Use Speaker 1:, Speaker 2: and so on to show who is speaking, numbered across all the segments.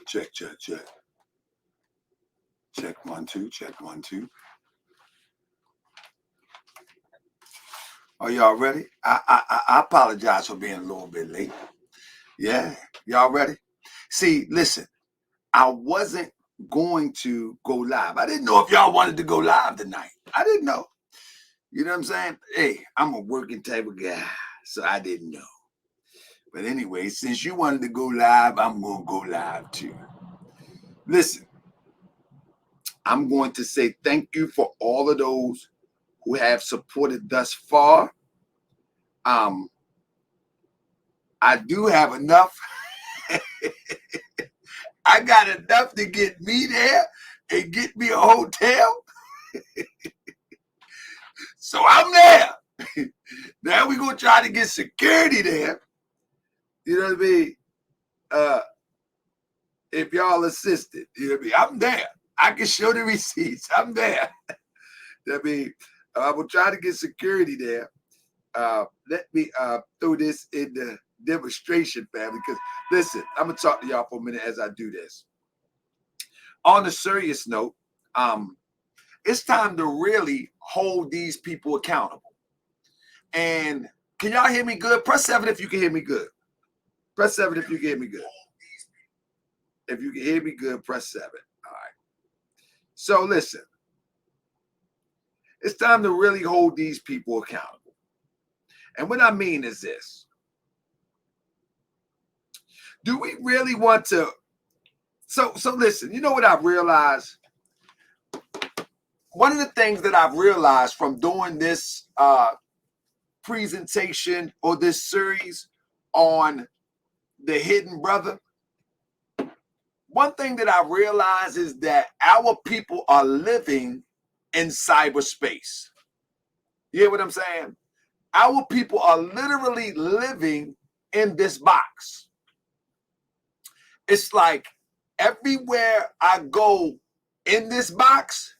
Speaker 1: Check, check, check. Check 1 2, check 1 2. Are y'all ready? I apologize for being a little bit late. Yeah, y'all ready? See, listen, I wasn't going to go live. I didn't know if y'all wanted to go live tonight. I didn't know. You know what I'm saying? Hey, I'm a working type of guy, so I didn't know. But anyway, since you wanted to go live, I'm going to go live too. Listen, I'm going to say thank you for all of those who have supported thus far. I do have enough. I got enough to get me there and get me a hotel. So I'm there. Now we're going to try to get security there. You know what I mean? If y'all assisted, you know what I mean? I'm there. I can show the receipts. I'm there. I mean, I will try to get security there. Let me throw this in the demonstration, family, because listen, I'm going to talk to y'all for a minute as I do this. On a serious note, it's time to really hold these people accountable. And can y'all hear me good? Press 7 if you can hear me good. Press 7 if you can hear me good. If you can hear me good, press 7. All right. So listen, it's time to really hold these people accountable. And what I mean is this. Do we really want to? So listen, you know what I've realized? One of the things that I've realized from doing this presentation or this series on the hidden brother, one thing that I realize is that our people are living in cyberspace. You hear what I'm saying? Our people are literally living in this box. It's like everywhere I go in this box,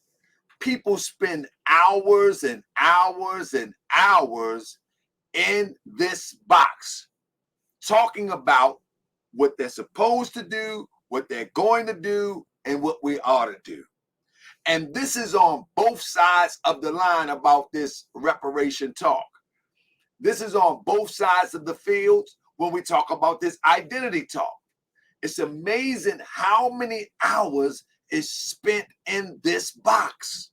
Speaker 1: people spend hours and hours and hours in this box talking about what they're supposed to do, what they're going to do, and what we ought to do. And this is on both sides of the line about this reparation talk. This is on both sides of the field when we talk about this identity talk. It's amazing how many hours is spent in this box.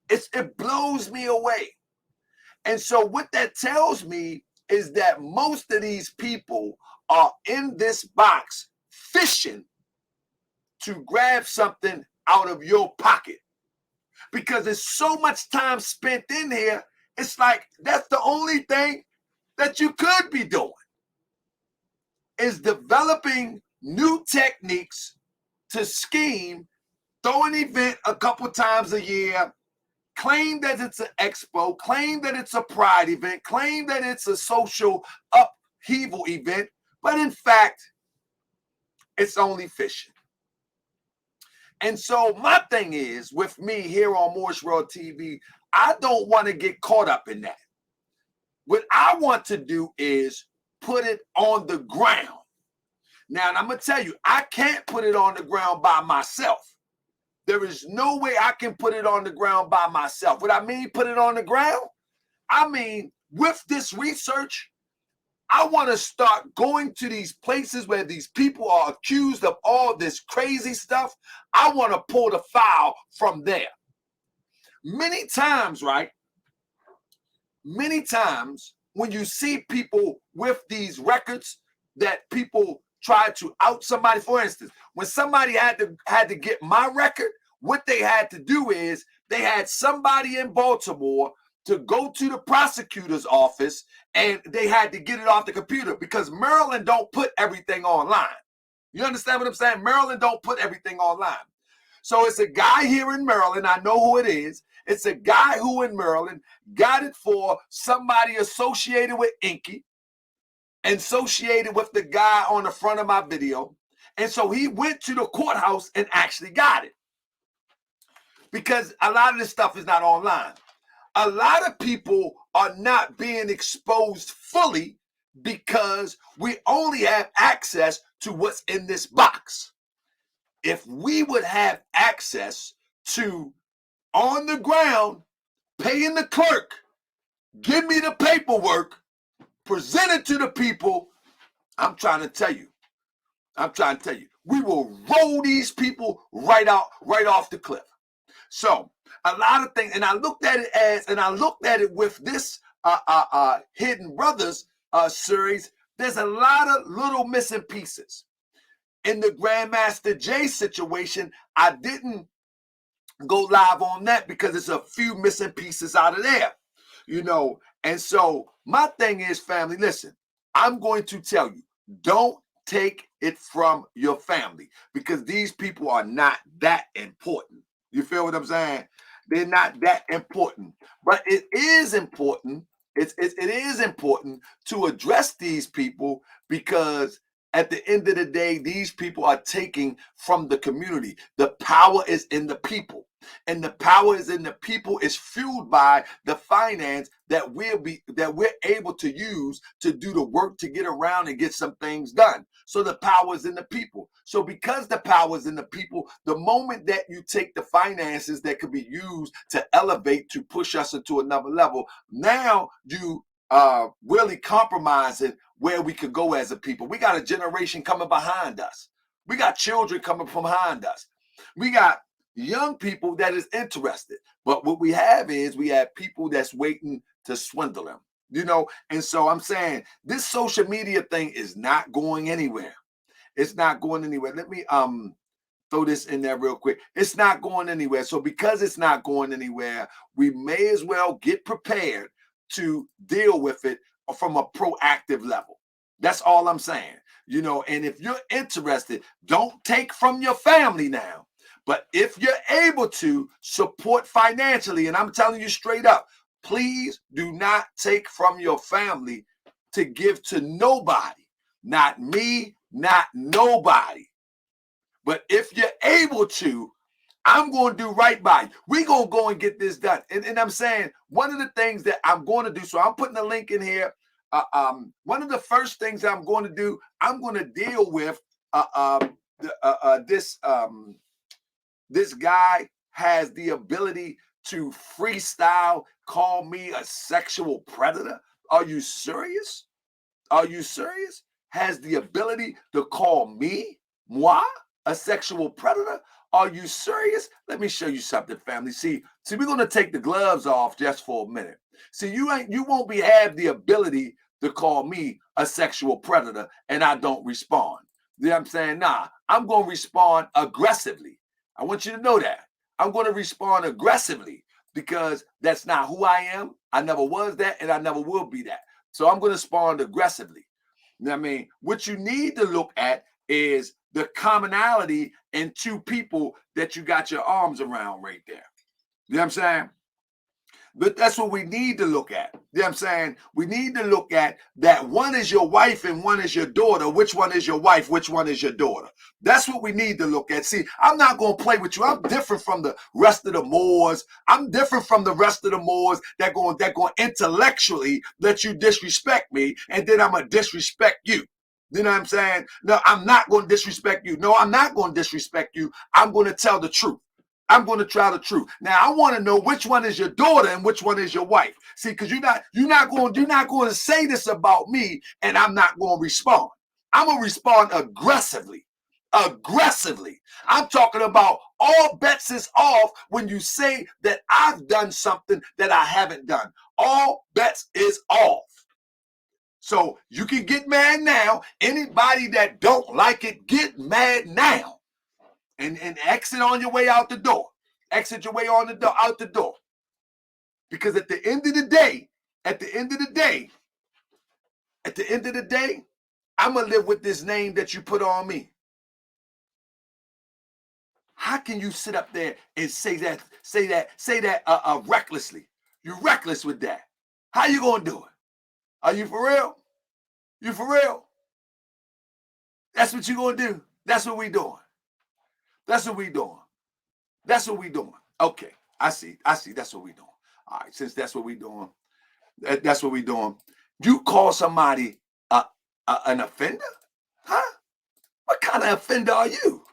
Speaker 1: It blows me away. And so what that tells me is that most of these people are in this box fishing to grab something out of your pocket. Because there's so much time spent in here, it's like that's the only thing that you could be doing is developing new techniques to scheme, throw an event a couple times a year, claim that it's an expo, claim that it's a pride event, claim that it's a social upheaval event, but in fact, it's only fishing. And so my thing is, with me here on Morris World TV, I don't want to get caught up in that. What I want to do is put it on the ground. Now, and I'm going to tell you, I can't put it on the ground by myself. There is no way I can put it on the ground by myself. What I mean, put it on the ground? I mean, with this research, I want to start going to these places where these people are accused of all this crazy stuff. I want to pull the file from there. Many times, right? Many times when you see people with these records that people try to out somebody, for instance, when somebody had to get my record, what they had to do is they had somebody in Baltimore to go to the prosecutor's office and they had to get it off the computer because Maryland don't put everything online. You understand what I'm saying? Maryland don't put everything online. So it's a guy here in Maryland. I know who it is. It's a guy who in Maryland got it for somebody associated with Inky, associated with the guy on the front of my video. And so he went to the courthouse and actually got it. Because a lot of this stuff is not online. A lot of people are not being exposed fully because we only have access to what's in this box. If we would have access to on the ground, paying the clerk, give me the paperwork, present it to the people, I'm trying to tell you, we will roll these people right off the cliff. So a lot of things, and I looked at it with this Hidden Brothers series. There's a lot of little missing pieces. In the Grandmaster J situation, I didn't go live on that because it's a few missing pieces out of there, And so my thing is, family, listen, I'm going to tell you, don't take it from your family because these people are not that important. You feel what I'm saying? They're not that important, but it is important. It is important to address these people because at the end of the day, these people are taking from the community. The power is in the people. And the power is in the people is fueled by the finance that we're able to use to do the work to get around and get some things done. So the power is in the people. So because the power is in the people, the moment that you take the finances that could be used to elevate, to push us into another level, now you really compromising where we could go as a people. We got a generation coming behind us. We got children coming from behind us. We got young people that is interested. But what we have people that's waiting to swindle them, And so I'm saying this social media thing is not going anywhere. It's not going anywhere. Let me throw this in there real quick. It's not going anywhere. So because it's not going anywhere, we may as well get prepared to deal with it from a proactive level. That's all I'm saying. And if you're interested, don't take from your family now. But if you're able to support financially, and I'm telling you straight up, please do not take from your family to give to nobody. Not me, not nobody. But if you're able to, I'm going to do right by you. We're going to go and get this done. And I'm saying one of the things that I'm going to do, so I'm putting a link in here. One of the first things I'm going to do, I'm going to deal with this guy has the ability to freestyle, call me a sexual predator. Are you serious? Are you serious? Has the ability to call moi, a sexual predator? Are you serious? Let me show you something, family. See, we're going to take the gloves off just for a minute. See, you won't have the ability to call me a sexual predator and I don't respond. You know what I'm saying? Nah, I'm going to respond aggressively. I want you to know that. I'm going to respond aggressively because that's not who I am. I never was that and I never will be that. So I'm going to respond aggressively. You know what I mean? What you need to look at is the commonality in two people that you got your arms around right there. You know what I'm saying? But that's what we need to look at. You know what I'm saying? We need to look at that one is your wife and one is your daughter. Which one is your wife? Which one is your daughter? That's what we need to look at. See, I'm not going to play with you. I'm different from the rest of the Moors. I'm different from the rest of the Moors that going intellectually let you disrespect me, and then I'm going to disrespect you. You know what I'm saying? No, I'm not going to disrespect you. No, I'm not going to disrespect you. I'm going to tell the truth. I'm going to try the truth. Now I want to know which one is your daughter and which one is your wife. See, because you're not going to say this about me, and I'm not going to respond. I'm going to respond aggressively. Aggressively. I'm talking about all bets is off when you say that I've done something that I haven't done. All bets is off. So you can get mad now. Anybody that don't like it, get mad now. And exit on your way out the door. Exit your way on the door, out the door. Because at the end of the day, I'm gonna live with this name that you put on me. How can you sit up there and say that recklessly? You're reckless with that. How you gonna do it? Are you for real? You for real? That's what you gonna do. That's what we doing. That's what we doing. That's what we doing. Okay, I see. That's what we doing. All right, since that's what we doing, that's what we doing. You call somebody An offender? Huh? What kind of offender are you?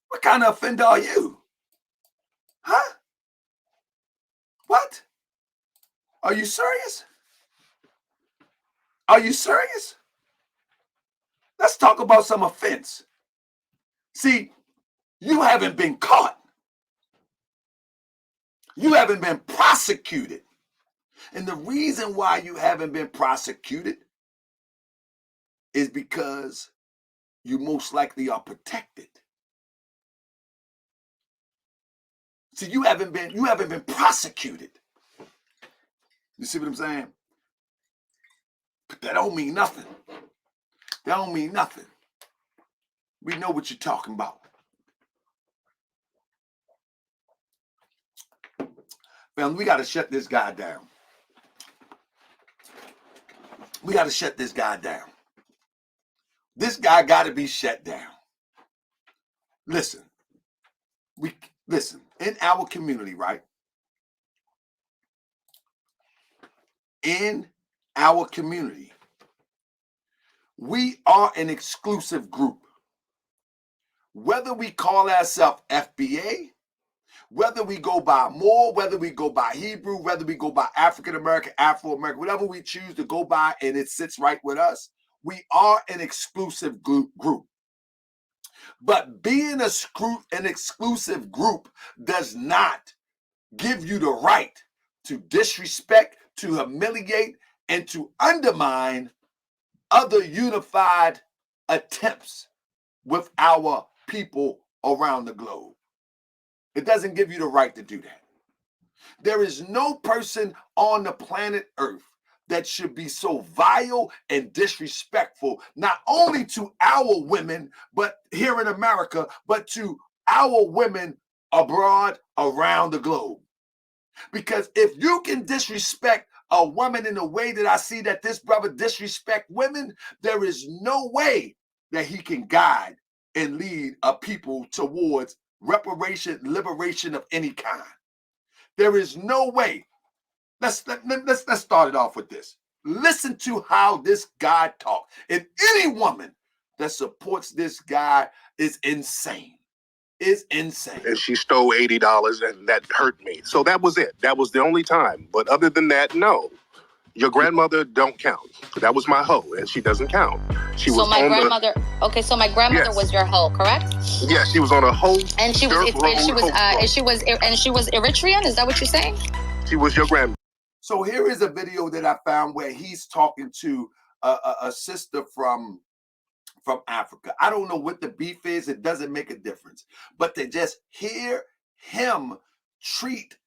Speaker 1: What kind of offender are you? Huh? What? Are you serious? Are you serious? Let's talk about some offense. See, you haven't been caught. You haven't been prosecuted. And the reason why you haven't been prosecuted is because you most likely are protected. See, you haven't been prosecuted. You see what I'm saying? But that don't mean nothing. That don't mean nothing. We know what you're talking about. Man, we got to shut this guy down. We got to shut this guy down. This guy got to be shut down. Listen, in our community, right? In our community, we are an exclusive group. Whether we call ourselves FBA, whether we go by Moor, whether we go by Hebrew, whether we go by African American, Afro American, whatever we choose to go by and it sits right with us, we are an exclusive group. But being an exclusive group does not give you the right to disrespect, to humiliate, and to undermine other unified attempts with our people around the globe. It doesn't give you the right to do that. There is no person on the planet Earth that should be so vile and disrespectful, not only to our women, but here in America, but to our women abroad around the globe. Because if you can disrespect a woman in the way that I see that this brother disrespect women, there is no way that he can guide and lead a people towards liberation of any kind. There is no way. Let's start it off with this. Listen to how this guy talks. And any woman that supports this guy is insane. Is insane.
Speaker 2: And she stole $80, and that hurt me. So that was it. That was the only time. But other than that, no. Your grandmother don't count. That was my hoe, and she doesn't count.
Speaker 3: So my grandmother was your hoe, correct?
Speaker 2: Yeah, she was on a hoe.
Speaker 3: And she was Eritrean. Is that what you're saying?
Speaker 2: She was your grandmother.
Speaker 1: So here is a video that I found where he's talking to a sister from Africa. I don't know what the beef is. It doesn't make a difference. But to just hear him treat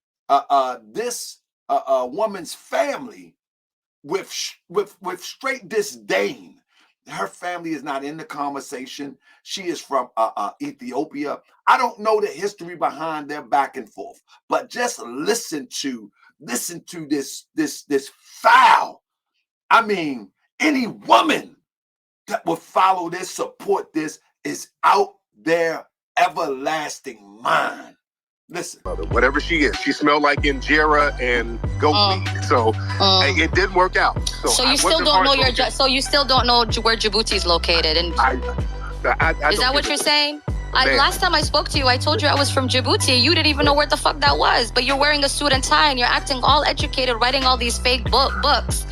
Speaker 1: this woman's family with straight disdain. Her family is not in the conversation. She is from Ethiopia. I don't know the history behind their back and forth, but just listen to this foul. I mean, any woman that will follow this, support this, is out their everlasting mind. Listen.
Speaker 2: Whatever she is, she smelled like injera and goat meat. So it didn't work out.
Speaker 3: So you still don't know where Djibouti is located. And is that what you're saying? Last time I spoke to you, I told you I was from Djibouti. You didn't even know where the fuck that was. But you're wearing a suit and tie and you're acting all educated, writing all these fake books.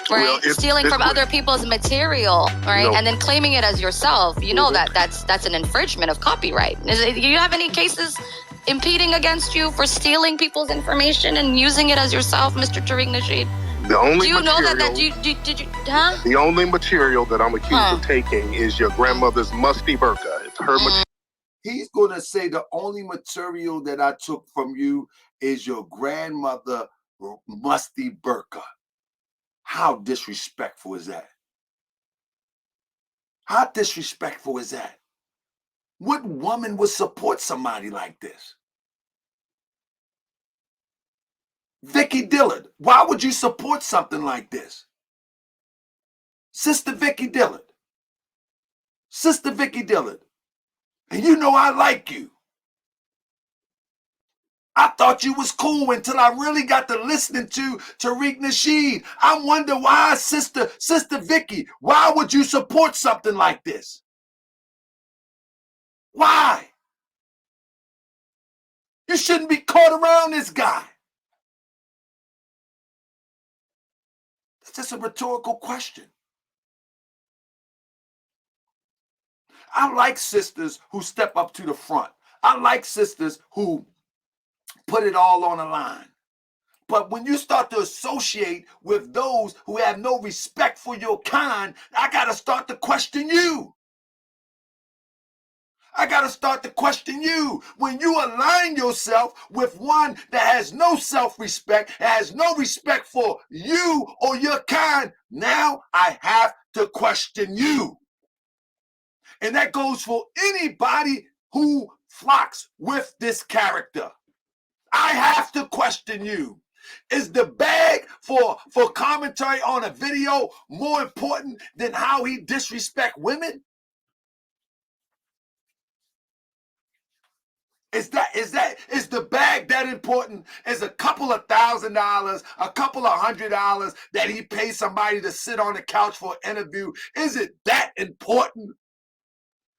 Speaker 3: Right, well, stealing from other people's material, right, and then claiming it as yourself. You know that's an infringement of copyright. Do you have any cases impeding against you for stealing people's information and using it as yourself, Mr. Tariq Nasheed?
Speaker 2: The only
Speaker 3: do you
Speaker 2: material,
Speaker 3: know that did you? Huh?
Speaker 2: The only material that I'm accused of taking is your grandmother's musty burqa. It's her material.
Speaker 1: He's gonna say the only material that I took from you is your grandmother musty burqa. How disrespectful is that? How disrespectful is that? What woman would support somebody like this? Vicky Dillard, why would you support something like this? Sister Vicky Dillard. Sister Vicky Dillard. And you know I like you. I thought you was cool until I really got to listening to Tariq Nasheed. I wonder why, Sister Vicky, why would you support something like this? Why? You shouldn't be caught around this guy. It's just a rhetorical question. I like sisters who step up to the front. I like sisters who put it all on the line. But when you start to associate with those who have no respect for your kind, I got to start to question you. I got to start to question you. When you align yourself with one that has no self-respect, has no respect for you or your kind, now I have to question you. And that goes for anybody who flocks with this character. I have to question you. Is the bag for commentary on a video more important than how he disrespect women? Is the bag that important? Is a couple of $1,000, a couple of $100 that he pays somebody to sit on the couch for an interview? Is it that important?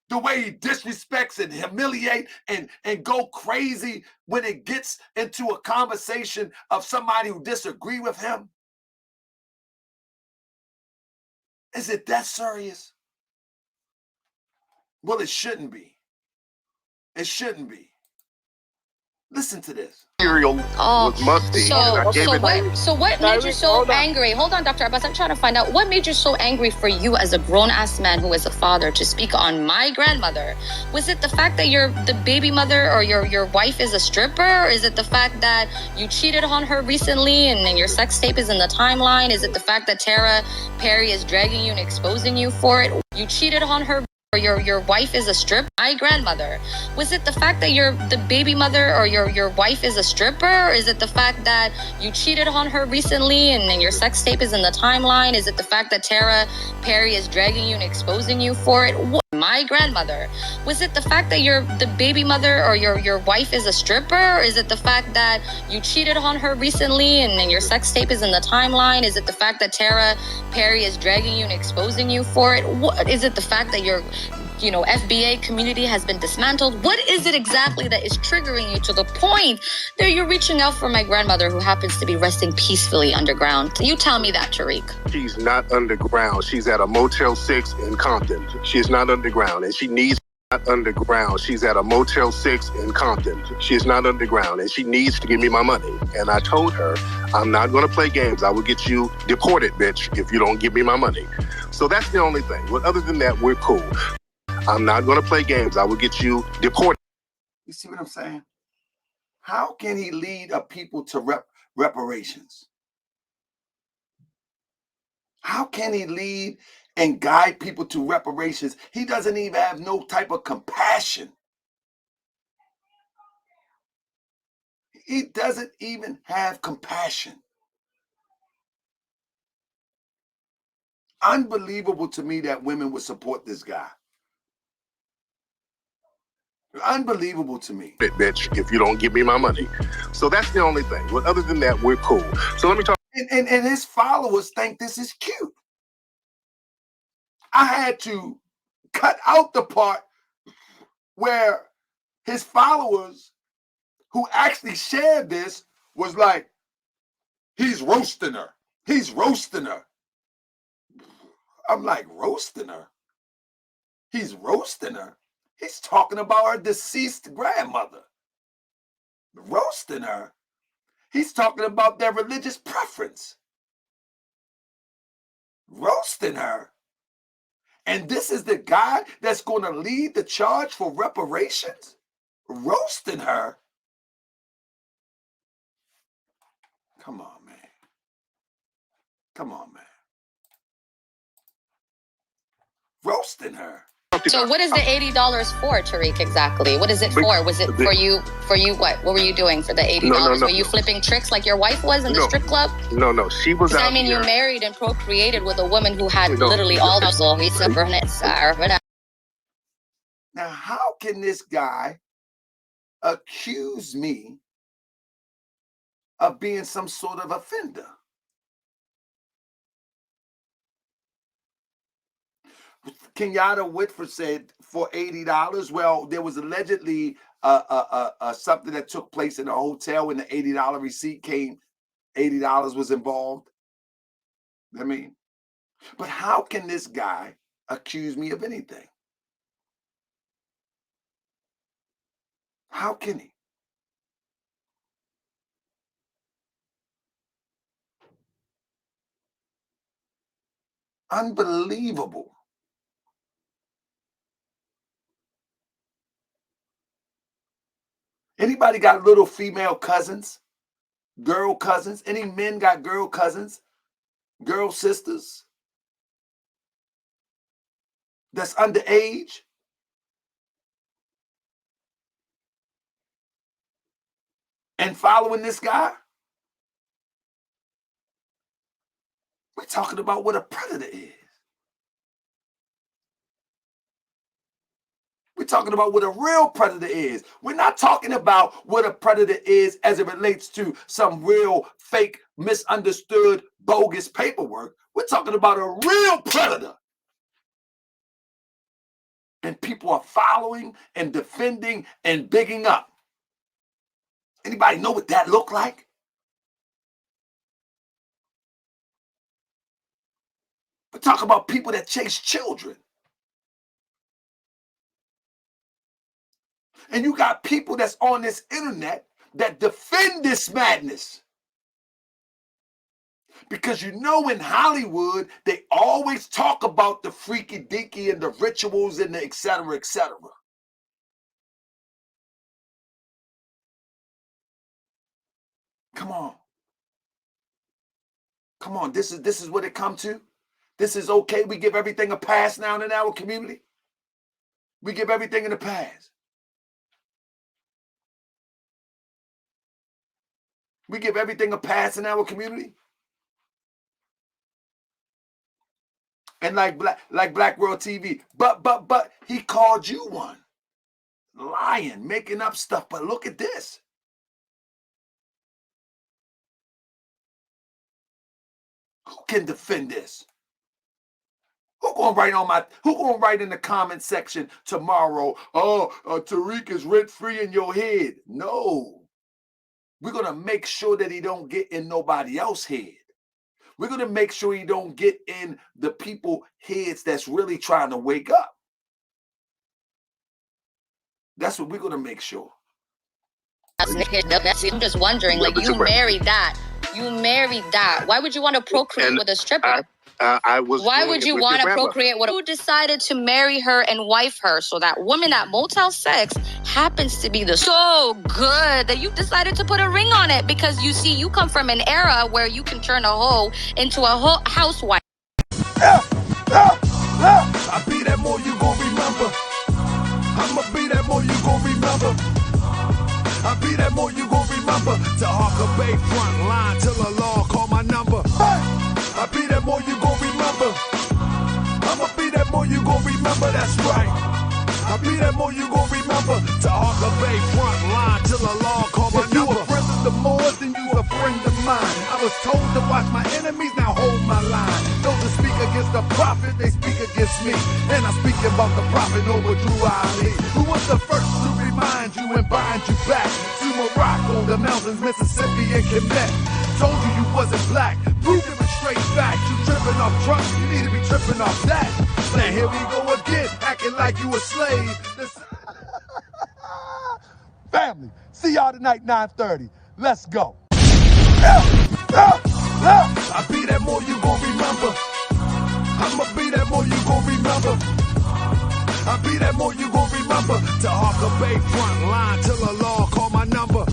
Speaker 1: The way he disrespects and humiliate and go crazy when it gets into a conversation of somebody who disagree with him? Is it that serious? Well, it shouldn't be. It shouldn't be. Listen to this.
Speaker 2: Cereal was musty.
Speaker 3: So what made you so angry? Hold on, Dr. Abbas. I'm trying to find out what made you so angry for you as a grown-ass man who is a father to speak on my grandmother. Was it the fact that you're the baby mother or your wife is a stripper? Or is it the fact that you cheated on her recently and then your sex tape is in the timeline? Is it the fact that Tara Perry is dragging you and exposing you for it? You cheated on her or your wife is a stripper? My grandmother. Was it the fact that you're the baby mother or your wife is a stripper? Or is it the fact that you cheated on her recently and then your sex tape is in the timeline? Is it the fact that Tara Perry is dragging you and exposing you for it? My grandmother. Was it the fact that you're the baby mother or your wife is a stripper? Or is it the fact that you cheated on her recently and then your sex tape is in the timeline? Is it the fact that Tara Perry is dragging you and exposing you for it? What is it the fact that your FBA community has been dismantled? What is it exactly that is triggering you to the point that you're reaching out for my grandmother who happens to be resting peacefully underground? You tell me that, Tariq.
Speaker 2: She's not underground. She's at a Motel 6 in Compton. She's not underground, and she needs not underground. She's at a Motel 6 in Compton. She is not underground, and she needs to give me my money. And I told her, I'm not going to play games. I will get you deported, bitch, if you don't give me my money. So that's the only thing. But other than that, we're cool. I'm not going to play games. I will get you deported.
Speaker 1: You see what I'm saying? How can he lead a people to reparations? How can he lead and guide people to reparations? He doesn't even have no type of compassion. He doesn't even have compassion. Unbelievable to me that women would support this guy. Unbelievable to me.
Speaker 2: Bitch, if you don't give me my money. So that's the only thing. But other than that, we're cool. So let me talk.
Speaker 1: And his followers think this is cute. I had to cut out the part where his followers who actually shared this was like, he's roasting her. He's roasting her. I'm like, roasting her? He's roasting her? He's talking about her deceased grandmother. Roasting her? He's talking about their religious preference. Roasting her? And this is the guy that's going to lead the charge for reparations? Roasting her? Come on, man. Come on, man. Roasting her.
Speaker 3: So what is the $80 for, Tariq, exactly? What is it for? Was it for you what? What were you doing for the $80?
Speaker 2: No.
Speaker 3: Were you flipping tricks like your wife was in the strip club?
Speaker 2: No. She was out.
Speaker 3: I mean, you married and procreated with a woman who had literally all the soul.
Speaker 1: Now, how can this guy accuse me of being some sort of offender. Kenyatta Whitford said for $80. Well, there was allegedly something that took place in a hotel when the $80 receipt came. $80 was involved. I mean, but how can this guy accuse me of anything? How can he? Unbelievable. Anybody got little female cousins, girl cousins? Any men got girl cousins, girl sisters that's underage? And following this guy? We're talking about what a predator is. We're talking about what a real predator is. We're not talking about what a predator is as it relates to some real fake, misunderstood, bogus paperwork. We're talking about a real predator. And people are following and defending and bigging up. Anybody know what that looked like? We're talking about people that chase children. And you got people that's on this internet that defend this madness. Because you know in Hollywood, they always talk about the freaky deaky and the rituals and the et cetera, et cetera. Come on. Come on, this is what it come to? This is okay? We give everything a pass now in our community? We give everything in a pass. We give everything a pass in our community. And like Black World TV, but he called you one. Lying, making up stuff, but look at this. Who can defend this? Who gonna write in the comment section tomorrow, oh, Tariq is rent-free in your head? No. We're going to make sure that he don't get in nobody else's head. We're going to make sure he don't get in the people heads that's really trying to wake up. That's what we're going to make sure.
Speaker 3: I'm just wondering, like, you married that. You married that. Why would you want to procreate with a stripper? Why would you want to procreate with? Who decided to marry her and wife her? So that woman at Motel 6 happens to be so good that you decided to put a ring on it because you see, you come from an era where you can turn a hoe into a housewife.
Speaker 4: I be that more you gon' remember. I'ma be that more you gon' remember. I be that more you gon' remember. To Harker Bay front line till the law call my number. I be that more you gon' remember. I'ma be that more you gon' remember, that's right. I be that more you gon' remember. To Harker Bay front line till the law call my number. If you a friend of the Moors, then you a friend of mine. I was told to watch my enemies, now hold my line. Those that speak against the prophet, they speak against me. And I'm speaking about the prophet over Drew Ali, who was the first to remind you and bind you back to Morocco, the mountains, Mississippi, and Quebec. Told you you wasn't black, proved it was straight fact. You tripping off trucks, you need to be tripping off that. Now here we go again, acting like you a slave. Family, see y'all tonight, 9:30. Let's go. I be that more you gon' remember. I'ma be that more you gon' remember. I be that more you gon' remember. To Harker Bay front line till the law call my number.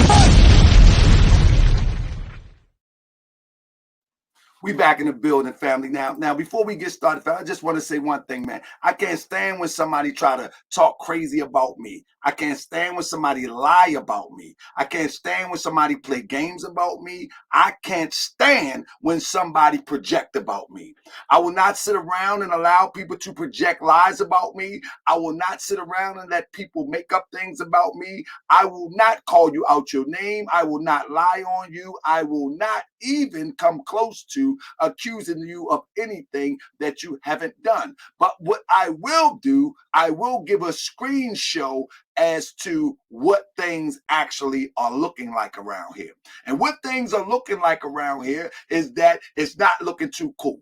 Speaker 1: We back in the building, family. Now, before we get started, family, I just want to say one thing, man. I can't stand when somebody try to talk crazy about me. I can't stand when somebody lie about me. I can't stand when somebody play games about me. I can't stand when somebody project about me. I will not sit around and allow people to project lies about me. I will not sit around and let people make up things about me. I will not call you out your name. I will not lie on you. I will not even come close to accusing you of anything that you haven't done. But what I will do, I will give a screen show as to what things actually are looking like around here. And what things are looking like around here is that it's not looking too cool.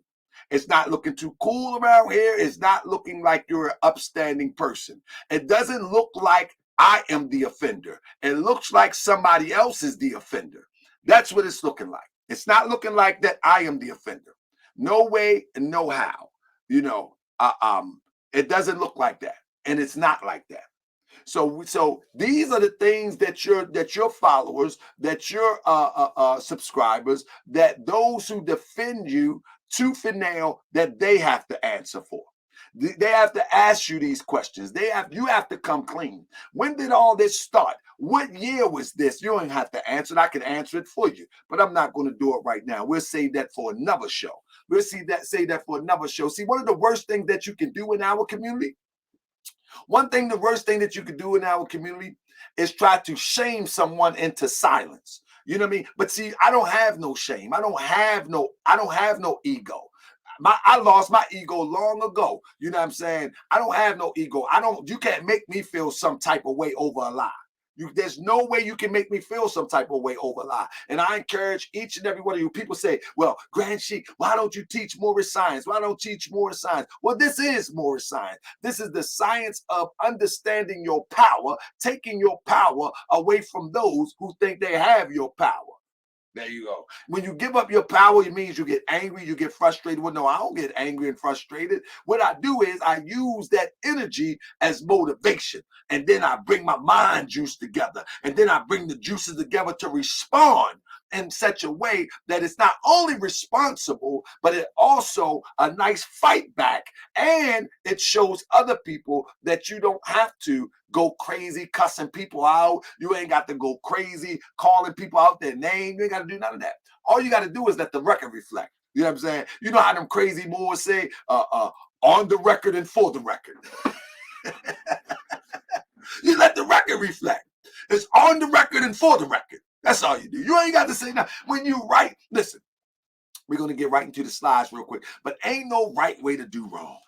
Speaker 1: It's not looking too cool around here. It's not looking like you're an upstanding person. It doesn't look like I am the offender. It looks like somebody else is the offender. That's what it's looking like. It's not looking like that I am the offender. No way and no how. It doesn't look like that. And it's not like that. So these are the things that your followers, that your subscribers, that those who defend you tooth and nail, that they have to answer for. They have to ask you these questions. You have to come clean. That did all this start? What year was this? You don't have to answer it. I can answer it for you, but I'm not going to do it right now. We'll save that for another show. Say that for another show. See, one of the worst things that you can do in our community, the worst thing that you could do in our community is try to shame someone into silence. You know what I mean? But see, I don't have no shame. I don't have no ego. I lost my ego long ago. You know what I'm saying? I don't have no ego. You can't make me feel some type of way over a lie. There's no way you can make me feel some type of way over a lie. And I encourage each and every one of you. People say, well, Grand Sheik, why don't you teach more science? Why don't you teach more science? Well, this is more science. This is the science of understanding your power, taking your power away from those who think they have your power. There you go. When you give up your power, it means you get angry, you get frustrated. Well, no, I don't get angry and frustrated. What I do is I use that energy as motivation. And then I bring my mind juice together. And then I bring the juices together to respond in such a way that it's not only responsible, but it also a nice fight back. And it shows other people that you don't have to go crazy cussing people out. You ain't got to go crazy calling people out their name. You ain't got to do none of that. All you got to do is let the record reflect. You know what I'm saying? You know how them crazy Moors say, on the record and for the record. You let the record reflect. It's on the record and for the record. That's all you do. You ain't got to say nothing. When you write, listen, we're going to get right into the slides real quick, but ain't no right way to do wrong.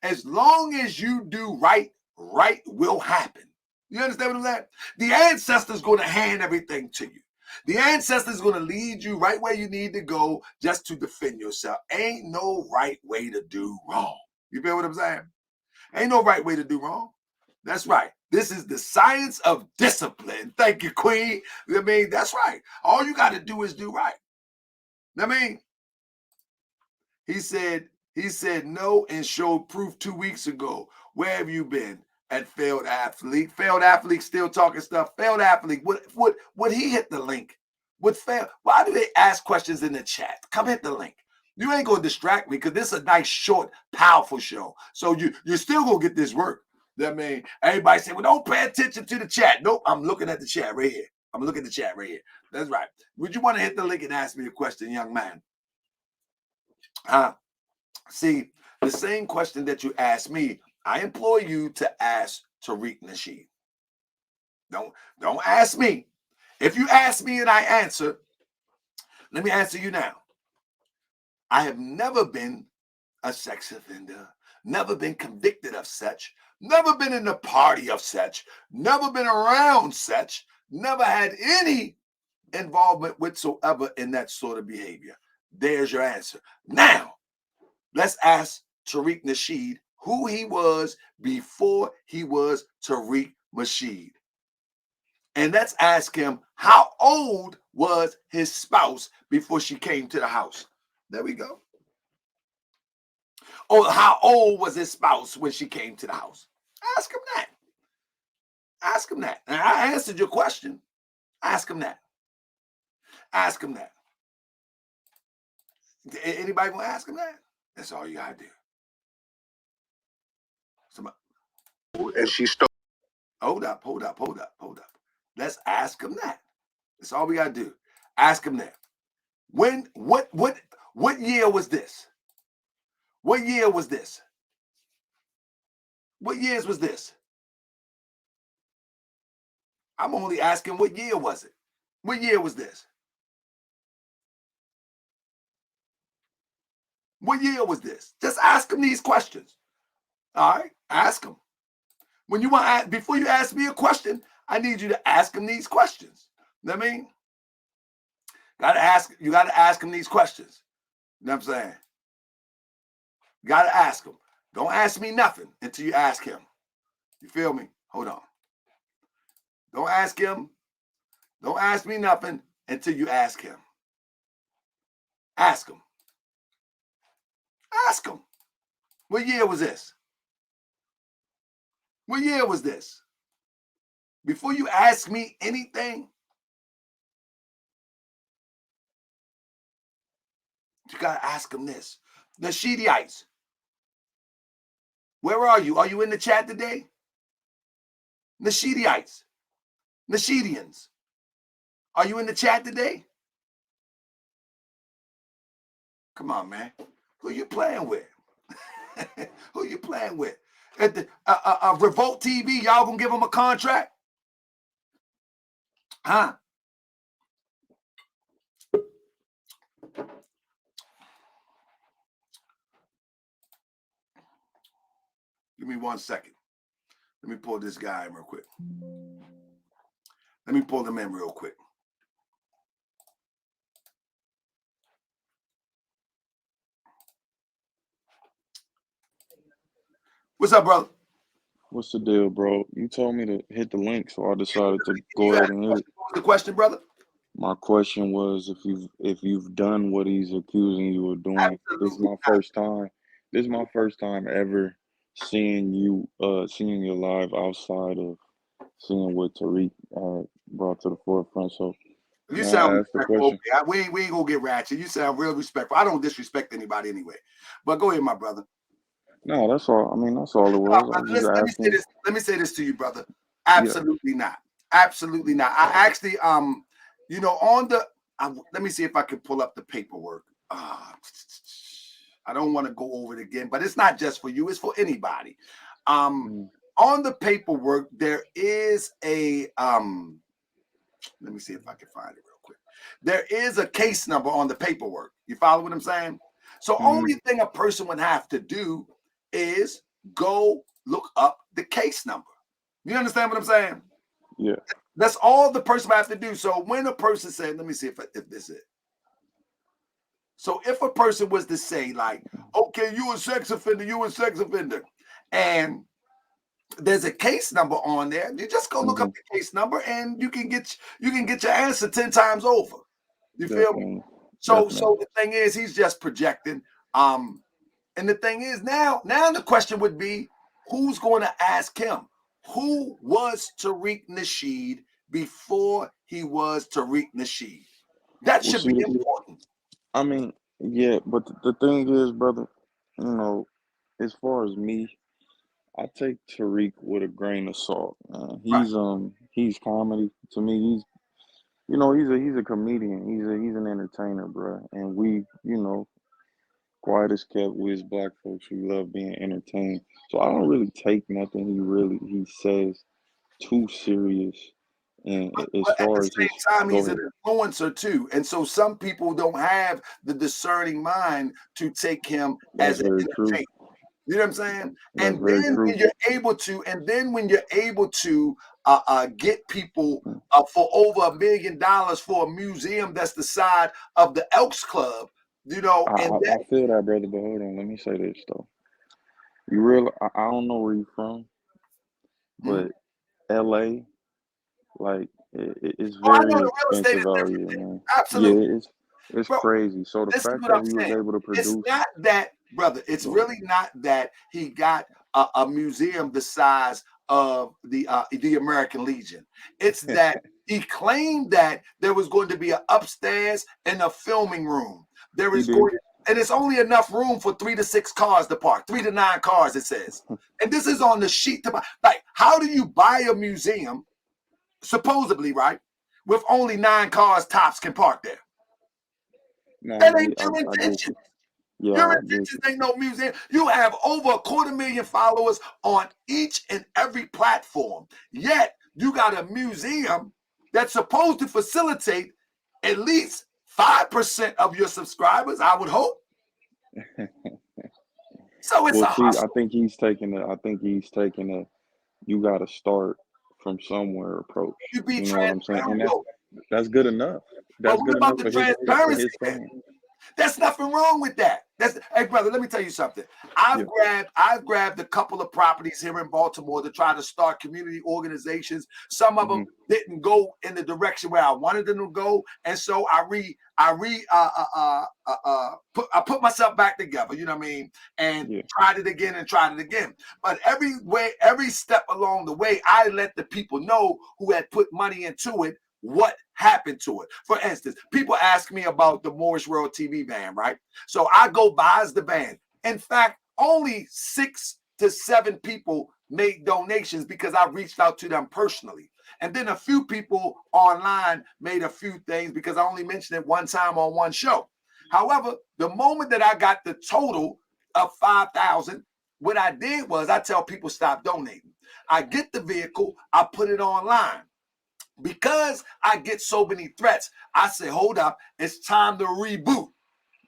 Speaker 1: As long as you do right, right will happen. You understand what I'm saying? The ancestor's going to hand everything to you. The ancestor's going to lead you right where you need to go just to defend yourself. Ain't no right way to do wrong. You feel what I'm saying? Ain't no right way to do wrong. That's right. This is the science of discipline. Thank you, Queen. I mean, that's right. All you got to do is do right. I mean, he said no and showed proof 2 weeks ago. Where have you been? At Failed Athlete. Failed Athlete still talking stuff. Failed Athlete. Would he hit the link? Why do they ask questions in the chat? Come hit the link. You ain't gonna distract me because this is a nice, short, powerful show. So you're still gonna get this work. I mean, everybody say, well, don't pay attention to the chat. Nope, I'm looking at the chat right here. I'm looking at the chat right here. That's right. Would you want to hit the link and ask me a question, young man? See, the same question that you asked me, I implore you to ask Tariq Nasheed. Don't ask me. If you ask me and I answer, let me answer you now. I have never been a sex offender, never been convicted of such, never been in the party of such, never been around such, never had any involvement whatsoever in that sort of behavior. There's your answer. Now, let's ask Tariq Nasheed who he was before he was Tariq Nasheed. And let's ask him how old was his spouse before she came to the house. There we go. Or how old was his spouse when she came to the house? Ask him that. Ask him that. And I answered your question. Ask him that. Ask him that. Anybody gonna ask him that? That's all you gotta do. Somebody.
Speaker 2: And she stole.
Speaker 1: Hold up. Let's ask him that. That's all we gotta do. Ask him that. When? What year was this? What year was this? What years was this? I'm only asking what year was it? What year was this? What year was this? Just ask him these questions. All right? Ask him. When you want to ask, before you ask me a question, I need you to ask him these questions. You know what I mean? You gotta ask him these questions. You know what I'm saying? You gotta ask him. Don't ask me nothing until you ask him. You feel me? Hold on. Don't ask him. Don't ask me nothing until you ask him. Ask him. Ask him. What year was this? What year was this? Before you ask me anything, you gotta ask him this. Nasheedites, where are you? Are you in the chat today? Nasheedites, Nasheedians, are you in the chat today? Come on, man. Who you playing with? Who you playing with? At the Revolt TV, y'all gonna give them a contract? Huh? Give me 1 second. Let me pull this guy in real quick. Let me pull him in real quick. What's up, brother?
Speaker 5: What's the deal, bro? You told me to hit the link, so I decided to go ahead and hit it.
Speaker 1: What was the question, brother?
Speaker 5: My question was if you've done what he's accusing you of doing.
Speaker 1: Absolutely.
Speaker 5: This is my first time. This is my first time ever seeing you seeing you live outside of seeing what Tariq brought to the forefront. So
Speaker 1: You
Speaker 5: may I
Speaker 1: sound
Speaker 5: ask the
Speaker 1: respectful.
Speaker 5: question?
Speaker 1: We ain't gonna get ratchet. You sound real respectful. I don't disrespect anybody anyway. But go ahead, my brother.
Speaker 5: No, that's all. I mean, that's all it was. I was just asking.
Speaker 1: Let me say this to you, brother.
Speaker 5: Yeah.
Speaker 1: Absolutely not. Absolutely not. I actually, you know, on the, let me see if I can pull up the paperwork. I don't want to go over it again, but it's not just for you. It's for anybody. On the paperwork, there is a, let me see if I can find it real quick. There is a case number on the paperwork. You follow what I'm saying? So only thing a person would have to do is go look up the case number. You understand what I'm saying?
Speaker 5: Yeah.
Speaker 1: That's all the person would have to do. So when a person said, let me see if this is it. So if a person was to say like, okay, you a sex offender, and there's a case number on there, you just go look up the case number and you can get your answer 10 times over. You feel me? So the thing is, he's just projecting. And the thing is, now the question would be, who's going to ask him? Who was Tariq Nasheed before he was Tariq Nasheed? That should be important.
Speaker 5: I mean, yeah, but the thing is, brother, you know, as far as me, I take Tariq with a grain of salt. He's comedy to me. He's he's a comedian. He's an entertainer, bro. And we, quiet as kept, we as black folks, we love being entertained. So I don't really take nothing he says too serious. And as
Speaker 1: But at
Speaker 5: far
Speaker 1: the
Speaker 5: as
Speaker 1: same
Speaker 5: his,
Speaker 1: time,
Speaker 5: go
Speaker 1: he's an
Speaker 5: ahead.
Speaker 1: influencer too. And so some people don't have the discerning mind to take him
Speaker 5: That's
Speaker 1: as an
Speaker 5: very true.
Speaker 1: entertainer. You know what I'm saying?
Speaker 5: That's
Speaker 1: And
Speaker 5: very
Speaker 1: then
Speaker 5: true.
Speaker 1: when you're able to get people for over $1 million for a museum that's the side of the Elks Club,
Speaker 5: I feel that, brother, but hold on, let me say this though. I don't know where you're from, but LA, like it's very expensive out here, man.
Speaker 1: Absolutely.
Speaker 5: Yeah, it's
Speaker 1: Bro,
Speaker 5: crazy. So the
Speaker 1: this is
Speaker 5: fact
Speaker 1: what
Speaker 5: that
Speaker 1: I'm
Speaker 5: he was
Speaker 1: saying.
Speaker 5: able to
Speaker 1: It's
Speaker 5: produce,
Speaker 1: not that, brother. It's really not that he got a museum the size of the American Legion. It's that he claimed that there was going to be an upstairs and a filming room.
Speaker 5: he did.
Speaker 1: and it's only enough room for 3 to 6 cars to park, 3 to 9 cars, it says. And this is on the sheet to buy. Like, how do you buy a museum, supposedly, right, with only 9 cars tops can park there?
Speaker 5: No,
Speaker 1: That ain't your intention.
Speaker 5: Yeah,
Speaker 1: Your intentions ain't no museum. You have over 250,000 followers on each and every platform. Yet you got a museum that's supposed to facilitate at least 5% of your subscribers, I would hope. So it's a hustle.
Speaker 5: I think he's taking a you got to start from somewhere approach.
Speaker 1: You be
Speaker 5: know what I'm saying? And
Speaker 1: transparent.
Speaker 5: that's good enough.
Speaker 1: But
Speaker 5: That's
Speaker 1: what
Speaker 5: good
Speaker 1: about
Speaker 5: enough
Speaker 1: the
Speaker 5: for
Speaker 1: transparency?
Speaker 5: his fans.
Speaker 1: There's nothing wrong with that. Hey, brother, let me tell you something. I've grabbed a couple of properties here in Baltimore to try to start community organizations. Some of them didn't go in the direction where I wanted them to go, and so I put myself back together. You know what I mean? And tried it again. But every step along the way, I let the people know who had put money into it what happened to it. For instance, people ask me about the Moorish World TV van, right? So I go buys the van. In fact, only 6 to 7 people made donations because I reached out to them personally. And then a few people online made a few things because I only mentioned it one time on one show. However, the moment that I got the total of 5,000, what I did was I tell people stop donating. I get the vehicle, I put it online. Because I get so many threats, I say, hold up, it's time to reboot.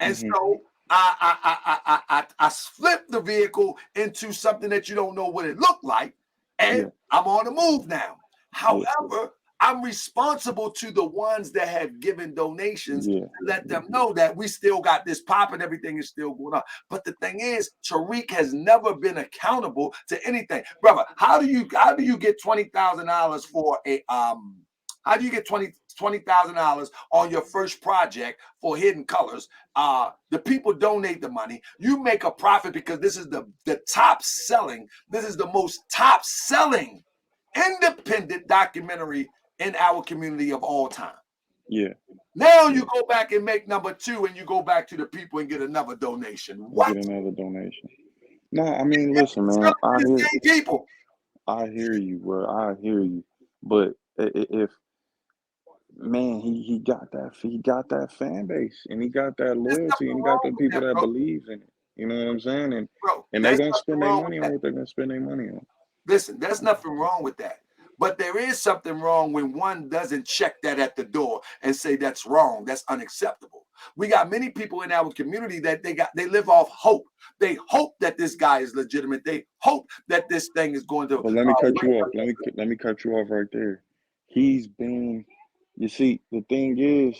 Speaker 1: And so I flip the vehicle into something that you don't know what it looked like, and I'm on the move now. However, I'm responsible to the ones that have given donations to let them know that we still got this pop and everything is still going on. But the thing is, Tariq has never been accountable to anything. Brother, how do you get $20,000 for a how do you get $20,000 on your first project for Hidden Colors? The people donate the money. You make a profit because this is the top selling. This is the most top selling independent documentary in our community of all time. Now you go back and make number 2, and you go back to the people and get another donation. What?
Speaker 5: Get another donation. No, I mean, listen, man. I hear you, bro. I hear you. But if man, he got that fan base, and he got that loyalty, and he got the people that believe in it. You know what I'm saying? And they're gonna spend their money on what they're gonna spend their money on.
Speaker 1: Listen, there's nothing wrong with that. But there is something wrong when one doesn't check that at the door and say that's wrong, that's unacceptable. We got many people in our community that they live off hope. They hope that this guy is legitimate. They hope that this thing is going to.
Speaker 5: Well, let me cut you off. Let me cut you off right there. He's been, you see, the thing is,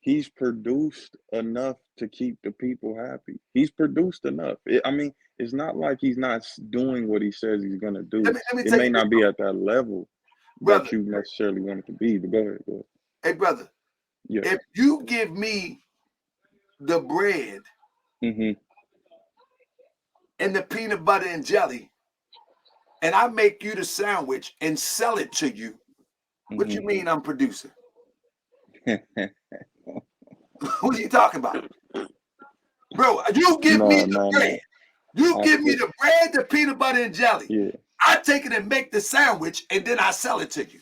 Speaker 5: he's produced enough to keep the people happy. He's produced enough. I mean, it's not like he's not doing what he says he's going to do. It may not be at that level that you necessarily want it to be, but go ahead.
Speaker 1: Hey, brother, if you give me the bread and the peanut butter and jelly, and I make you the sandwich and sell it to you, what you mean I'm producing? What are you talking about? Bro, you give me the bread. You give me the bread, the peanut butter, and jelly. I take it and make the sandwich, and then I sell it to you.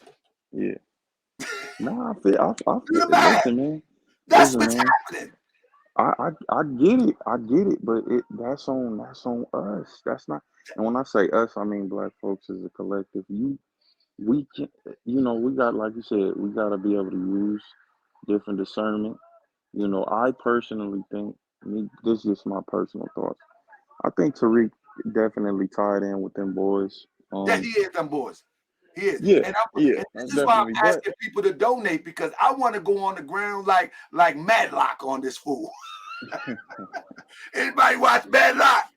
Speaker 5: No, I feel listen, man.
Speaker 1: That's what's happening.
Speaker 5: I get it, but that's on us. That's not, and when I say us, I mean Black folks as a collective. We can, we got, like you said, we got to be able to use different discernment. I personally think, this is just my personal thoughts. I think Tariq definitely tied in with them boys.
Speaker 1: Yeah, he is them boys. He is.
Speaker 5: And
Speaker 1: this is why I'm asking people to donate, because I want to go on the ground like Madlock on this fool. Anybody watch Madlock?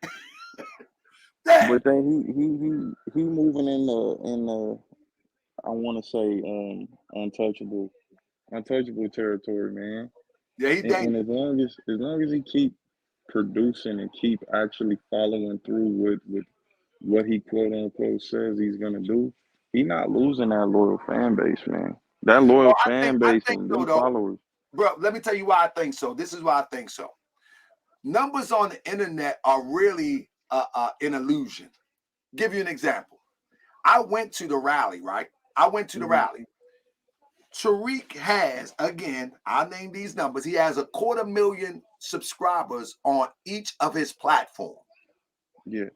Speaker 5: But then he moving in the I want to say untouchable territory, man.
Speaker 1: Yeah, he
Speaker 5: and as long as he keep producing and keep actually following through with what he quote unquote says he's gonna do, he's not losing that loyal fan base, man. That loyal fan base and them followers.
Speaker 1: Bro, let me tell you why I think so. This is why I think so. numbers on the internet are really an illusion. Give you an example. I went to the rally, right? I went to the rally. Tariq has, again, I'll name these numbers. He has 250,000 subscribers on each of his platforms.
Speaker 5: Yeah.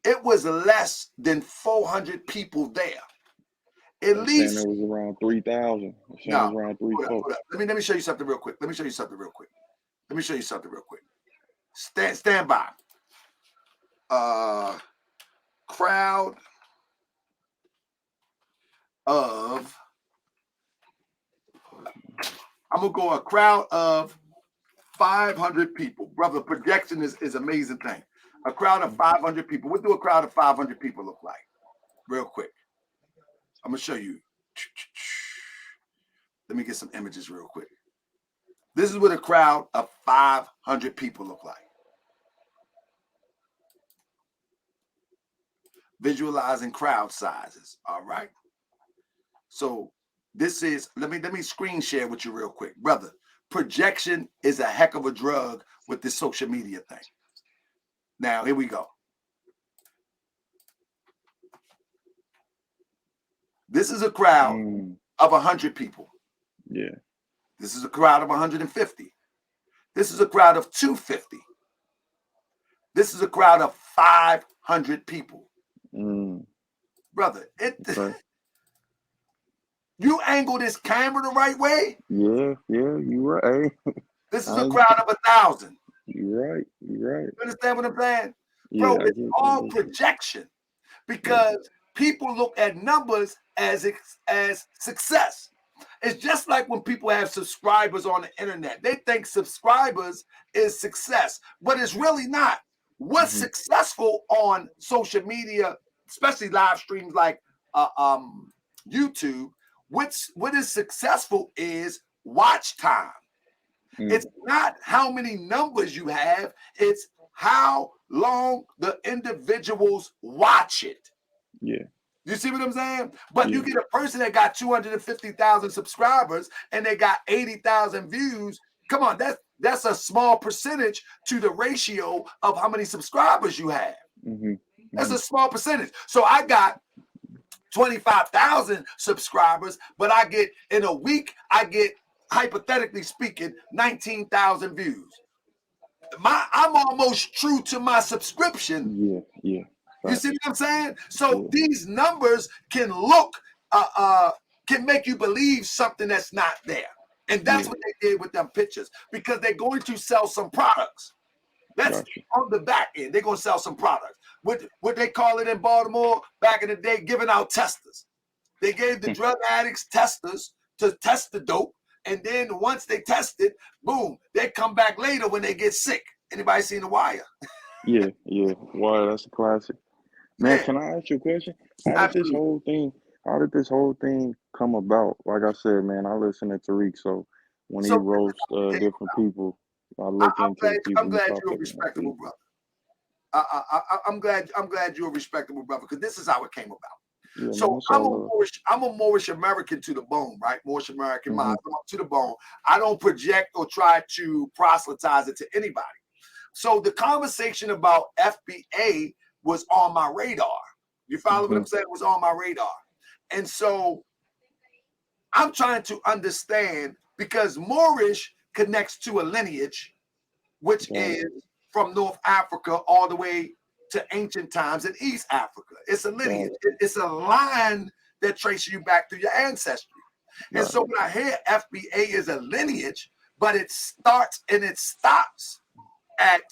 Speaker 1: It was less than 400 people there. At least
Speaker 5: it was around 3,000.
Speaker 1: No,
Speaker 5: it was around 3, 4.
Speaker 1: Let me show you something real quick. Stand by. Crowd of, I'm gonna go a crowd of 500 people. Brother, projection is amazing thing. A crowd of 500 people. What do a crowd of 500 people look like? Real quick. I'm gonna show you. Let me get some images real quick. This is what a crowd of 500 people look like. Visualizing crowd sizes. All right. So this is, let me screen share with you real quick. Brother, projection is a heck of a drug with this social media thing. Now, here we go. This is a crowd of 100 people.
Speaker 5: Yeah.
Speaker 1: This is a crowd of 150. This is a crowd of 250. This is a crowd of 500 people. Brother, you angle this camera the right way.
Speaker 5: Yeah, you right.
Speaker 1: This is a crowd of 1,000.
Speaker 5: You right.
Speaker 1: You understand what I'm saying?
Speaker 5: Yeah,
Speaker 1: Bro, it's all projection because people look at numbers as success. It's just like when people have subscribers on the internet. They think subscribers is success, but it's really not. What's successful on social media, especially live streams like YouTube, what is successful is watch time. It's not how many numbers you have, it's how long the individuals watch it.
Speaker 5: Yeah.
Speaker 1: You see what I'm saying? But you get a person that got 250,000 subscribers and they got 80,000 views. Come on, that's a small percentage to the ratio of how many subscribers you have. That's a small percentage. So I got 25,000 subscribers, but I get, in a week, I get, hypothetically speaking, 19,000 views. I'm almost true to my subscription.
Speaker 5: Yeah.
Speaker 1: You see what I'm saying? So these numbers can look, can make you believe something that's not there. And that's what they did with them pictures, because they're going to sell some products. That's on the back end. They're going to sell some products. What they call it in Baltimore back in the day, giving out testers. They gave the drug addicts testers to test the dope. And then once they test it, boom, they come back later when they get sick. Anybody seen The Wire?
Speaker 5: Yeah. Wire, that's a classic. Man, can I ask you a question? How did this whole thing come about? Like I said, man, I listen to Tariq, so when he roasts different people, I look into the people.
Speaker 1: I'm glad you're a respectable brother. I'm glad you're a respectable brother, because this is how it came about.
Speaker 5: Yeah,
Speaker 1: so
Speaker 5: man,
Speaker 1: I'm a Moorish American to the bone, right? Moorish American mind, to the bone. I don't project or try to proselytize it to anybody. So the conversation about FBA was on my radar. You follow what I'm saying? It was on my radar. And so I'm trying to understand, because Moorish connects to a lineage, which is from North Africa all the way to ancient times in East Africa. It's a lineage. It's a line that traces you back to your ancestry. And so when I hear FBA is a lineage, but it starts and it stops at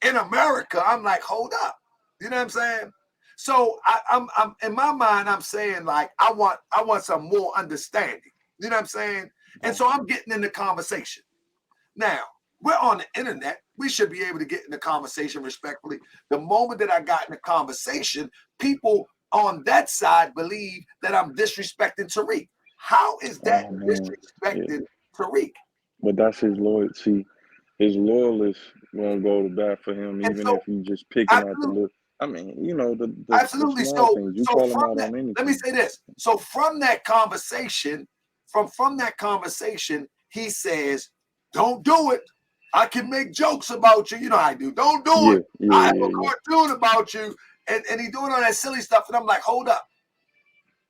Speaker 1: in America, I'm like, hold up. You know what I'm saying? So I'm in my mind, I'm saying, like, I want some more understanding. You know what I'm saying? And so I'm getting in the conversation. Now, we're on the internet. We should be able to get in the conversation respectfully. The moment that I got in the conversation, people on that side believe that I'm disrespecting Tariq. How is that disrespecting Tariq?
Speaker 5: But that's his loyalty. His loyalists won't go to bat for him, even if he's just picking out the look. I mean, you know, the
Speaker 1: absolutely.
Speaker 5: small things. You call him out
Speaker 1: that,
Speaker 5: on anything.
Speaker 1: let me say this. So from that conversation, he says, don't do it. I can make jokes about you. You know how I do. Don't do it. I have a cartoon about you. And he doing all that silly stuff. And I'm like, hold up.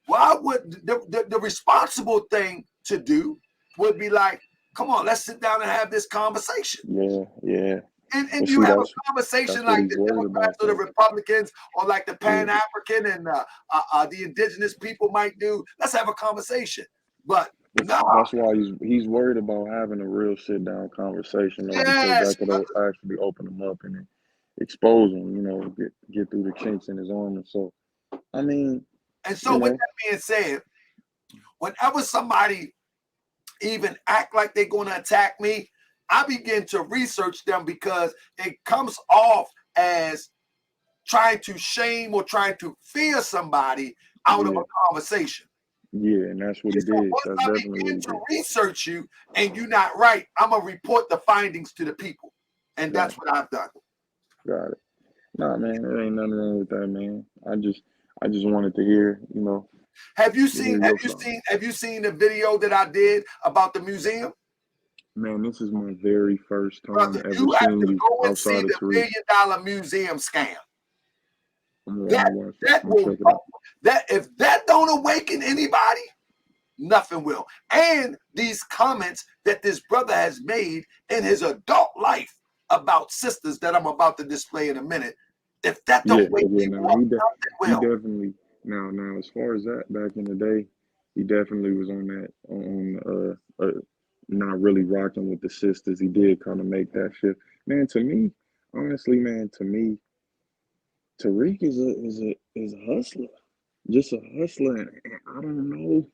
Speaker 1: Why would the responsible thing to do would be like, come on, let's sit down and have this conversation.
Speaker 5: Yeah.
Speaker 1: And you have a conversation like the Democrats or the Republicans or like the Pan-African and the indigenous people might do. Let's have a conversation. But no.
Speaker 5: That's why he's worried about having a real sit-down conversation, though, because that could actually open him up and expose him, you know, get through the chinks in his armor. So, I mean.
Speaker 1: And so with that being said, whenever somebody even act like they're going to attack me, I begin to research them because it comes off as trying to shame or trying to fear somebody out of a conversation.
Speaker 5: Yeah, and that's what he did.
Speaker 1: Once I begin to research you and you're not right, I'm going to report the findings to the people. And that's what I've done.
Speaker 5: Got it. Nah, man, there ain't nothing wrong with that, man. I just wanted to hear, you know.
Speaker 1: Have you seen the video that I did about the museum?
Speaker 5: Man, this is my very first time
Speaker 1: Brother,
Speaker 5: ever
Speaker 1: you have
Speaker 5: seeing
Speaker 1: to
Speaker 5: you
Speaker 1: go and
Speaker 5: outside
Speaker 1: see
Speaker 5: of
Speaker 1: the
Speaker 5: Tariq.
Speaker 1: $1 million museum scam. If that don't awaken anybody, nothing will. And these comments that this brother has made in his adult life about sisters that I'm about to display in a minute, if that don't wake people up, nothing will.
Speaker 5: He definitely now as far as that, back in the day, he definitely was on that not really rocking with the sisters. He did kind of make that shift. Man, to me, honestly, Tariq is a hustler, just a hustler. And I don't know.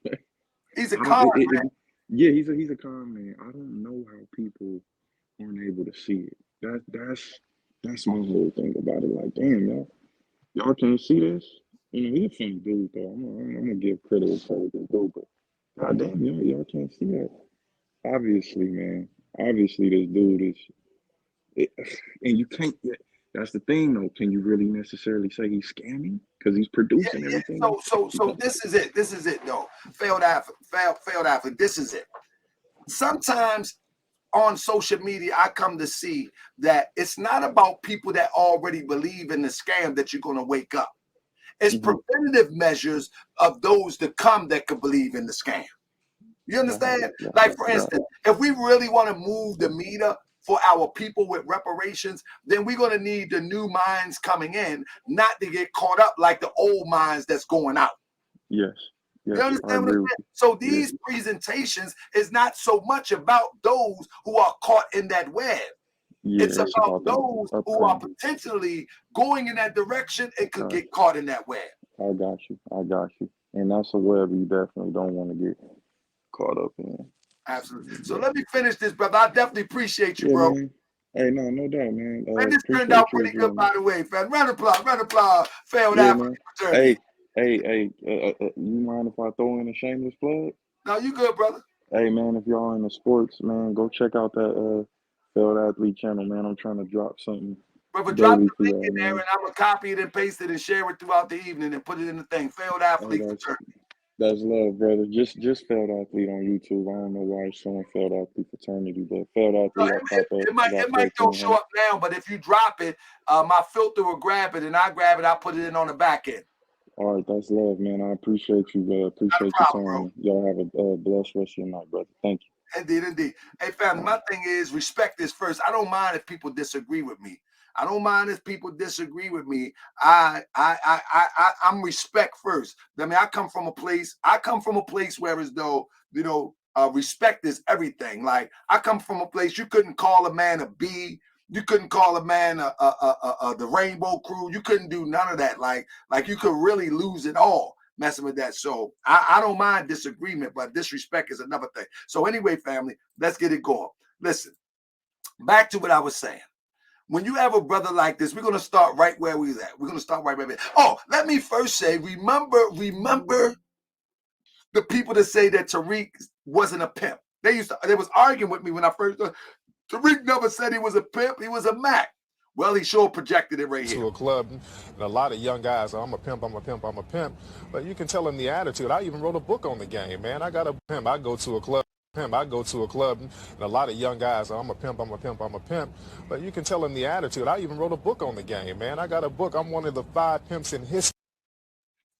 Speaker 1: He's a con man.
Speaker 5: Yeah, he's a con man. I don't know how people aren't able to see it. That's my whole thing about it. Like, damn, y'all can't see this. You know, he's a funny dude, though. I'm gonna give credit where credit is due, but goddamn, y'all can't see that. Obviously, man. Obviously, this dude is, and you can't. That's the thing, though. Can you really necessarily say he's scamming because he's producing everything?
Speaker 1: So this is it. This is it, though. Failed athlete. This is it. Sometimes on social media, I come to see that it's not about people that already believe in the scam that you're going to wake up. It's preventative measures of those to come that could believe in the scam. You understand? Like, for instance, if we really want to move the meter for our people with reparations, then we're going to need the new minds coming in, not to get caught up like the old minds that's going out.
Speaker 5: Yes.
Speaker 1: You understand what I'm saying? So these presentations is not so much about those who are caught in that web. It's about those who are potentially going in that direction and could get caught in that web.
Speaker 5: I got you. And that's a web you definitely don't want to get caught up in.
Speaker 1: Absolutely. So let me finish this, brother. I definitely appreciate you, bro.
Speaker 5: Man. Hey, no doubt, man.
Speaker 1: Man, this turned out pretty good, by the way, fam. Round of applause. Failed athlete fraternity.
Speaker 5: Hey, you mind if I throw in a shameless plug?
Speaker 1: No, you good, brother.
Speaker 5: Hey, man, if y'all into sports, man, go check out that Failed Athlete channel, man. I'm trying to drop something.
Speaker 1: Brother, drop the link in there, and I'm going to copy it and paste it and share it throughout the evening and put it in the thing. Failed athlete fraternity.
Speaker 5: That's love, brother. Just Failed Athlete on YouTube. I don't know why it's showing Failed Athlete Fraternity, but Failed Athlete.
Speaker 1: It might don't show up now, but if you drop it, my filter will grab it, and I grab it. I'll put it in on the back end.
Speaker 5: All right, that's love, man. I appreciate you. Appreciate your time. Bro. Y'all have a blessed rest of your night, brother. Thank you.
Speaker 1: Indeed. Hey, family, my thing is respect this first. I don't mind if people disagree with me. I'm respect first. I mean, I come from a place where as though, you know, respect is everything. Like, I come from a place you couldn't call a man a B. You couldn't call a man the Rainbow Crew. You couldn't do none of that. Like you could really lose it all messing with that. So I don't mind disagreement, but disrespect is another thing. So anyway, family, let's get it going. Listen, back to what I was saying. When you have a brother like this, we're going to start right where we was at. We're going to start right where we at. Oh, let me first say, remember the people that say that Tariq wasn't a pimp. They was arguing with me when I first started. Tariq never said he was a pimp. He was a Mac. Well, he sure projected it right here.
Speaker 6: To a club, and a lot of young guys, I'm a pimp. But you can tell in the attitude. I even wrote a book on the game, man. I got a pimp. I go to a club. pimp. I go to a club and a lot of young guys, I'm a pimp, I'm a pimp, I'm a pimp. But you can tell them the attitude. I even wrote a book on the game, man. I got a book. I'm one of the 5 pimps in history.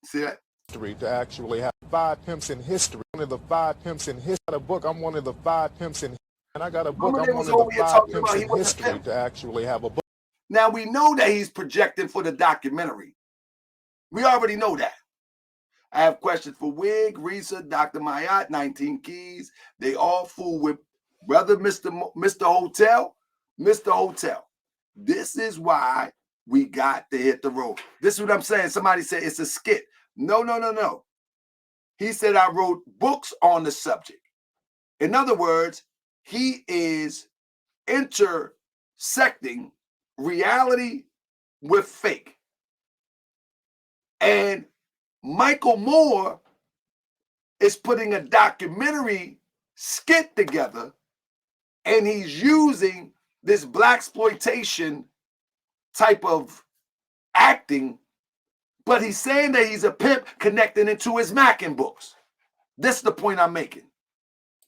Speaker 1: See that?
Speaker 6: To actually have 5 pimps in history. One of the 5 pimps in history. I got a book. I'm one of the 5 pimps in history. And I got a book. I'm one of the 5 pimps in history to actually have a book.
Speaker 1: Now we know that he's projecting for the documentary. We already know that. I have questions for Wig, Risa, Dr. Mayat, 19 Keys. They all fool with brother Mr. Hotel. Mr. Hotel. This is why we got to hit the road. This is what I'm saying. Somebody said it's a skit. No. He said I wrote books on the subject. In other words, he is intersecting reality with fake. And Michael Moore is putting a documentary skit together, and he's using this blaxploitation type of acting, but he's saying that he's a pimp connecting it to his Mackin books. That's the point I'm making.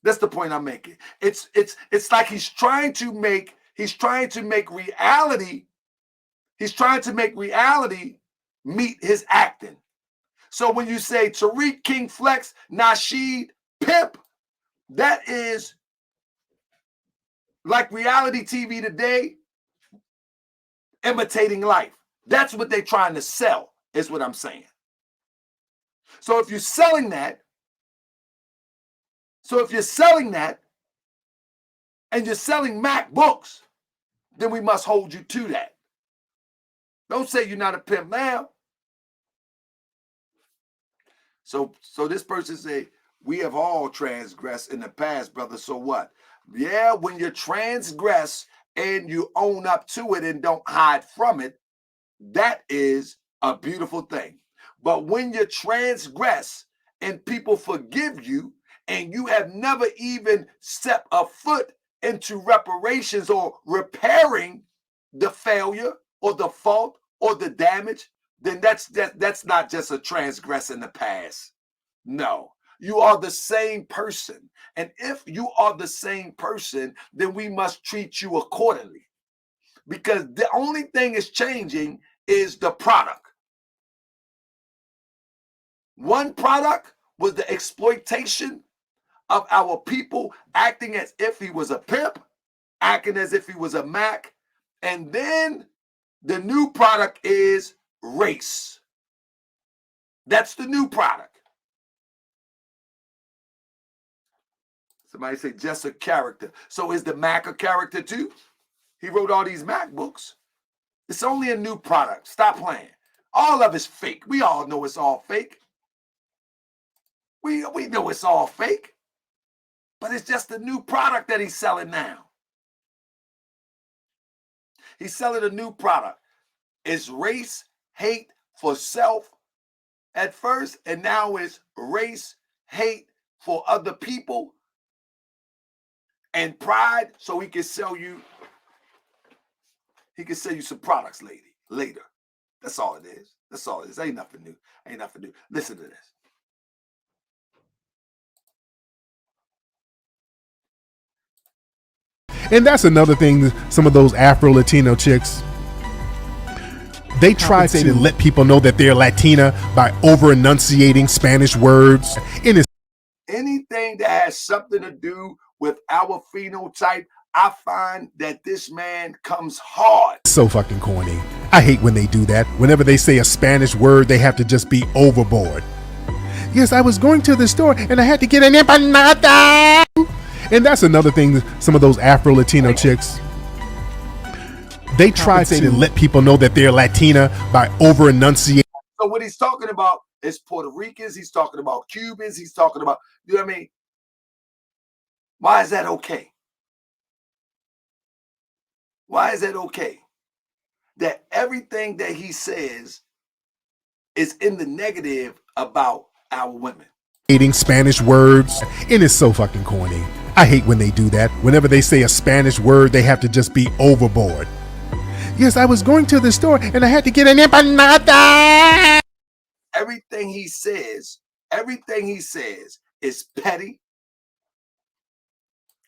Speaker 1: That's the point I'm making. It's like he's trying to make reality. He's trying to make reality meet his acting. So when you say Tariq, King Flex, Nasheed, pimp, that is like reality TV today imitating life. That's what they're trying to sell, is what I'm saying. So if you're selling that, and you're selling Mac books, then we must hold you to that. Don't say you're not a pimp now. So this person say, we have all transgressed in the past, brother. So what? Yeah, when you transgress and you own up to it and don't hide from it, that is a beautiful thing. But when you transgress and people forgive you and you have never even stepped a foot into reparations or repairing the failure or the fault or the damage, then that's not just a transgress in the past. No, you are the same person. And if you are the same person, then we must treat you accordingly. Because the only thing is changing is the product. One product was the exploitation of our people acting as if he was a pimp, acting as if he was a Mac. And then the new product is race. That's the new product. Somebody say just a character. So is the Mac a character too? He wrote all these Mac books. It's only a new product. Stop playing. All of it's fake. We all know it's all fake. We know it's all fake. But it's just a new product that he's selling now. He's selling a new product. It's race, hate for self at first, and now it's race, hate for other people, and pride, so he can sell you some products later. That's all it is. That's all it is. Ain't nothing new. Listen to this.
Speaker 7: And that's another thing, some of those Afro-Latino chicks, they try to let people know that they're Latina by over-enunciating Spanish words.
Speaker 1: Anything that has something to do with our phenotype, I find that this man comes hard.
Speaker 7: So fucking corny. I hate when they do that. Whenever they say a Spanish word, they have to just be overboard. Yes, I was going to the store and I had to get an empanada. And that's another thing, some of those Afro-Latino chicks, they try to let people know that they're Latina by over-enunciating.
Speaker 1: So what he's talking about is Puerto Ricans. He's talking about Cubans. He's talking about, you know what I mean? Why is that okay? Why is that okay? That everything that he says is in the negative about our women.
Speaker 7: Spanish words, and it's so fucking corny. I hate when they do that. Whenever they say a Spanish word, they have to just be overboard. Yes, I was going to the store and I had to get an empanada.
Speaker 1: Everything he says is petty.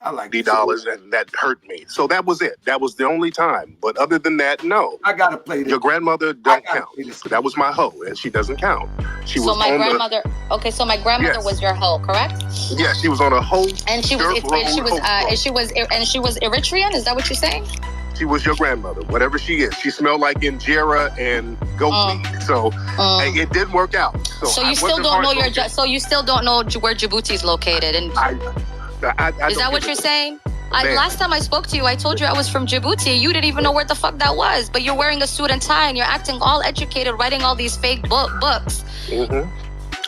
Speaker 1: I like
Speaker 2: $50, and that hurt me. So that was it. That was the only time. But other than that, no.
Speaker 1: I gotta play this.
Speaker 2: Your grandmother don't count. That was my hoe, and she doesn't count. She was
Speaker 3: my grandmother. Okay, so my grandmother was your hoe, correct?
Speaker 2: Yeah, she was on a hoe.
Speaker 3: And she was Eritrean. Is that what you're saying?
Speaker 2: She was your grandmother, whatever she is. She smelled like injera and goat meat. So it didn't work out.
Speaker 3: So you still don't know you still don't know where Djibouti is located, and is that what you're saying? Last time I spoke to you, I told you I was from Djibouti. You didn't even know where the fuck that was, but you're wearing a suit and tie and you're acting all educated, writing all these fake books.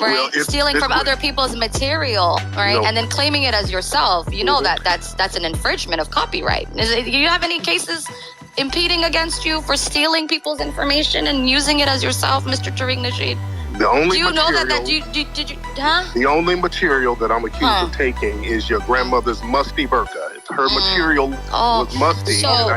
Speaker 3: Right, well, stealing from other people's material, right, and then claiming it as yourself. You know that's an infringement of copyright. Do you have any cases impeding against you for stealing people's information and using it as yourself, Mr. Tariq Nasheed?
Speaker 2: The only
Speaker 3: know that
Speaker 2: did you The only material that I'm accused of taking is your grandmother's musty burqa. Her material was musty.
Speaker 3: So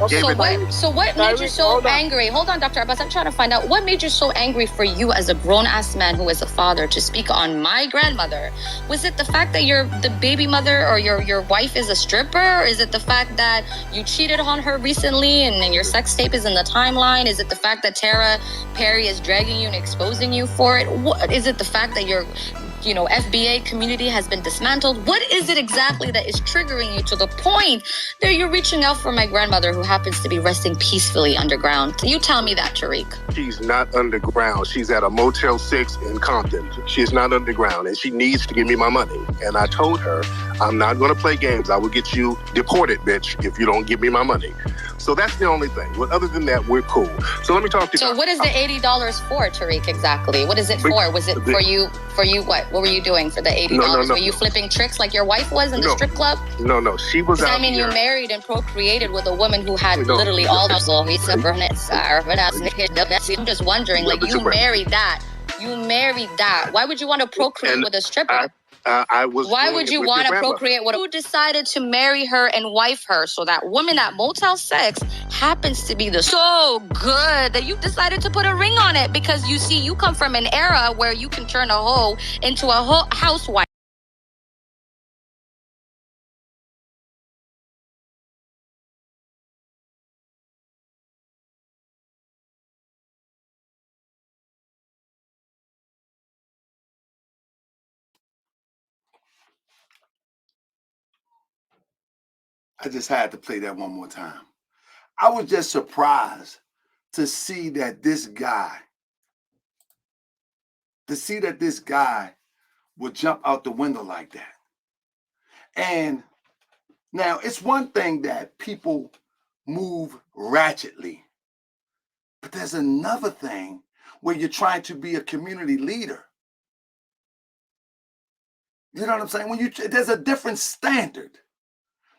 Speaker 3: what made you so angry? Hold on, Dr. Abbas. I'm trying to find out what made you so angry for you as a grown-ass man who is a father to speak on my grandmother. Was it the fact that the baby mother or your wife is a stripper? Or is it the fact that you cheated on her recently and your sex tape is in the timeline? Is it the fact that Tara Perry is dragging you and exposing you for it? What is it? The fact that your FBA community has been dismantled? What is it exactly that is triggering you to the point that you're reaching out for my grandmother who happens to be resting peacefully underground? You tell me that, Tariq.
Speaker 2: She's not underground. She's at a Motel 6 in Compton. She's not underground, and she needs to give me my money. And I told her, I'm not going to play games. I will get you deported, bitch, if you don't give me my money. So that's the only thing. But other than that, we're cool. So let me talk to you.
Speaker 3: So what is the $80 for, Tariq, exactly? What is it for? Was it for you? What? What were you doing for the $80?
Speaker 2: No.
Speaker 3: Were you flipping tricks like your wife was in the strip club?
Speaker 2: No. She was out
Speaker 3: here. You married and procreated with a woman who had literally all the I'm just wondering, you married that. You married that. Why would you want to procreate with a stripper?
Speaker 2: Why
Speaker 3: would you want to procreate with who decided to marry her and wife her? So that woman at Motel 6 happens to be so good that you decided to put a ring on it because you see, you come from an era where you can turn a hoe into a housewife.
Speaker 1: I just had to play that one more time. I was just surprised to see that this guy would jump out the window like that. And now it's one thing that people move ratchetly, but there's another thing where you're trying to be a community leader. You know what I'm saying? There's a different standard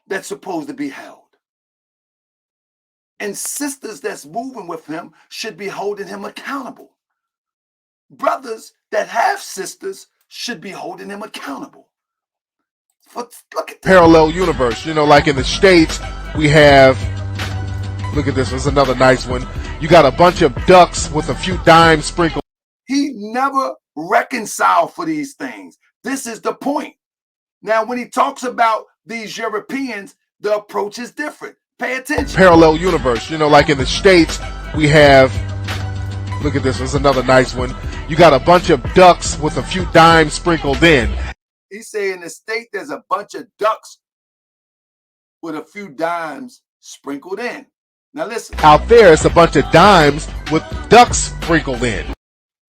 Speaker 1: that's supposed to be held. And sisters that's moving with him should be holding him accountable. Brothers that have sisters should be holding him accountable. Look at this.
Speaker 7: Parallel universe. Like in the States, we have, look at this, there's another nice one. You got a bunch of ducks with a few dimes sprinkled.
Speaker 1: He never reconciled for these things. This is the point. Now, when he talks about these Europeans, the approach is different. Pay attention.
Speaker 7: Parallel universe. Like in the States, we have, look at this, there's another nice one. You got a bunch of ducks with a few dimes sprinkled in.
Speaker 1: He say in the state there's a bunch of ducks with a few dimes sprinkled in. Now listen.
Speaker 7: Out there, it's a bunch of dimes with ducks sprinkled in.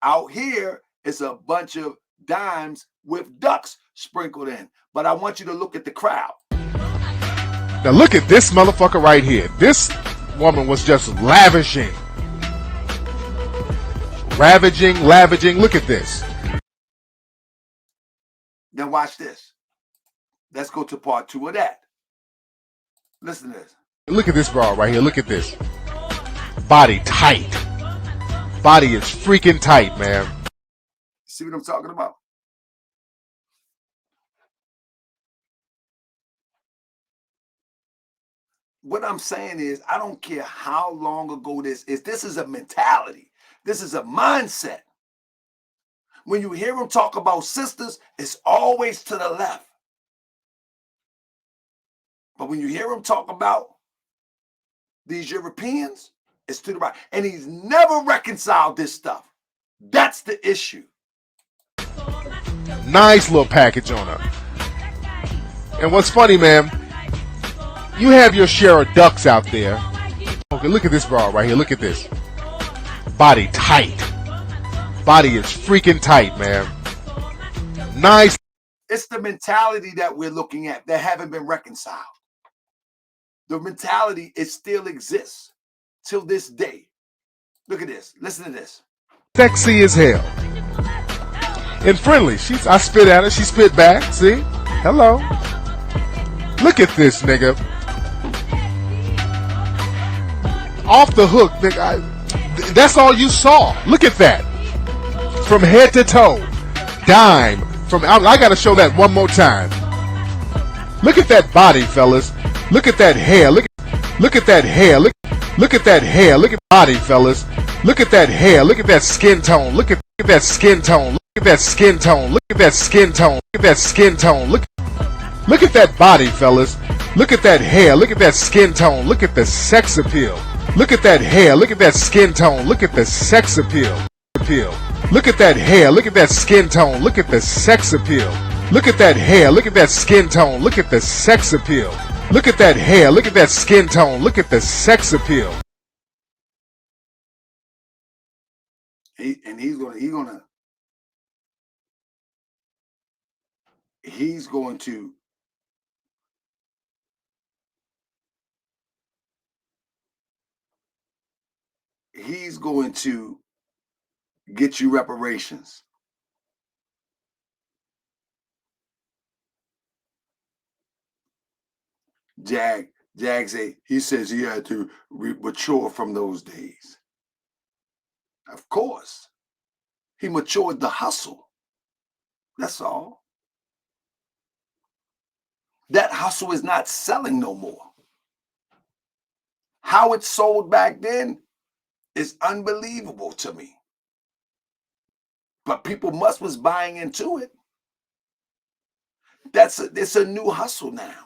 Speaker 1: Out here, it's a bunch of dimes with ducks sprinkled in. But I want you to look at the crowd.
Speaker 7: Now look at this motherfucker right here. This woman was just lavishing. Lavaging. Look at this.
Speaker 1: Then watch this. Let's go to part 2 of that. Listen to this.
Speaker 7: Look at this bra right here. Look at this. Body tight. Body is freaking tight, man.
Speaker 1: See what I'm talking about? What I'm saying is, I don't care how long ago this is. This is a mentality. This is a mindset. When you hear him talk about sisters, it's always to the left. But when you hear him talk about these Europeans, it's to the right. And he's never reconciled this stuff. That's the issue.
Speaker 7: Nice little package on her. And what's funny, man, you have your share of ducks out there. Okay, look at this bra right here. Look at this. Body tight. Body is freaking tight, man. Nice.
Speaker 1: It's the mentality that we're looking at that haven't been reconciled. The mentality, it still exists till this day. Look at this. Listen to this.
Speaker 7: Sexy as hell. And friendly. I spit at her. She spit back. See? Hello. Look at this, nigga. Off the hook, nigga. That's all you saw. Look at that. From head to toe. Dime. I gotta show that one more time. Look at that body, fellas. Look at that hair. Look at that hair. Look at that hair. Look at body, fellas. Look at that hair. Look at that skin tone. Look at that skin tone. Look at that skin tone. Look at that skin tone. Look at that skin tone. Look at that body, fellas. Look at that hair. Look at that skin tone. Look at the sex appeal. Look at that hair. Look at that skin tone. Look at the sex appeal. Look at that hair. Look at that skin tone. Look at the sex appeal. Look at that hair. Look at that skin tone. Look at the sex appeal. Look at that hair. Look at that skin tone. Look at the sex appeal.
Speaker 1: He's going to get you reparations. Jag say he says he had to mature from those days. Of course, he matured the hustle. That's all. That hustle is not selling no more. How it sold back then is unbelievable to me. But people was buying into it. It's a new hustle now.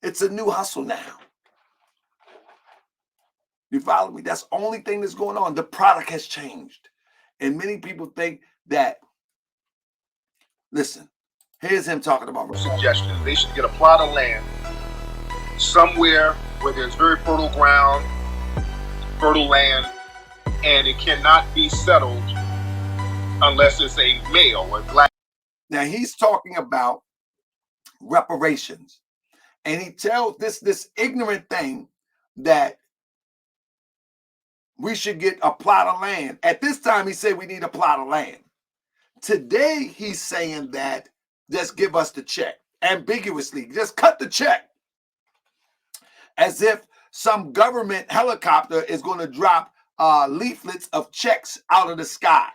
Speaker 1: It's a new hustle now. You follow me? That's the only thing that's going on. The product has changed. And many people think that, listen, here's him talking about
Speaker 2: suggestions. They should get a plot of land somewhere where there's very fertile ground, fertile land, and it cannot be settled unless it's a male or black.
Speaker 1: Now he's talking about reparations. And he tells this ignorant thing that we should get a plot of land. At this time, he said we need a plot of land. Today, he's saying that just give us the check ambiguously. Just cut the check. As if some government helicopter is going to drop leaflets of checks out of the sky.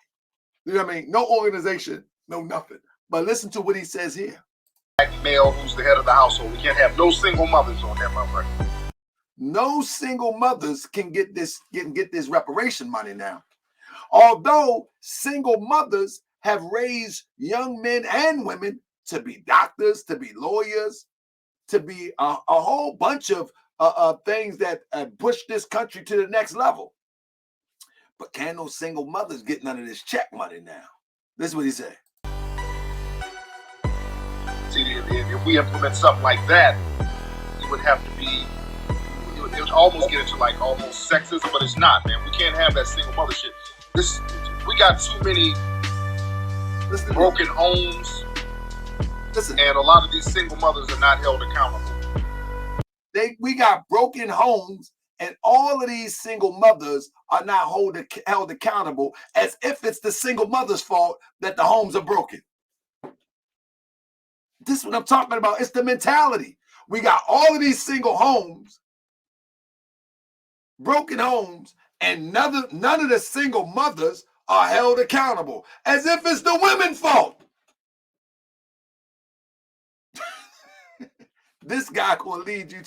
Speaker 1: You know what I mean? No organization, no nothing. But listen to what he says here.
Speaker 2: Male who's the head of the household. We can't have no single mothers on that motherfucker.
Speaker 1: No single mothers can get this reparation money now. Although single mothers have raised young men and women to be doctors, to be lawyers, to be a whole bunch of things that push this country to the next level. But can no single mothers get none of this check money now? This is what he said.
Speaker 2: See, if we implement something like that, it would have to be, it would almost get into like almost sexism, but it's not, man. We can't have that single mother shit. We got too many broken homes, and a lot of these single mothers are not held accountable.
Speaker 1: We got broken homes, and all of these single mothers are not held accountable, as if it's the single mother's fault that the homes are broken. This is what I'm talking about. It's the mentality. We got all of these single homes, broken homes, and none of the single mothers are held accountable, as if it's the women's fault. This guy gonna lead you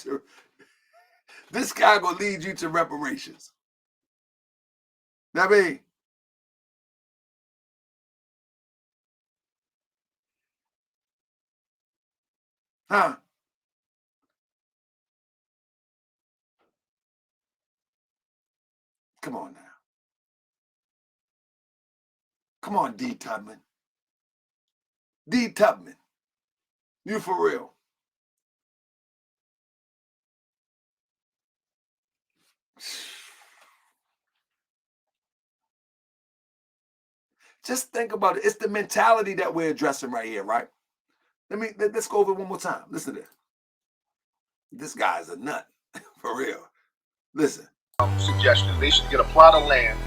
Speaker 1: to reparations. I mean, huh? Come on now. Come on, D. Tubman. D. Tubman. You for real. Just think about it. It's the mentality that we're addressing right here, right? Let's go over it one more time. Listen to this. This guy's a nut. For real. Listen.
Speaker 2: Suggestion. They should get a plot of land.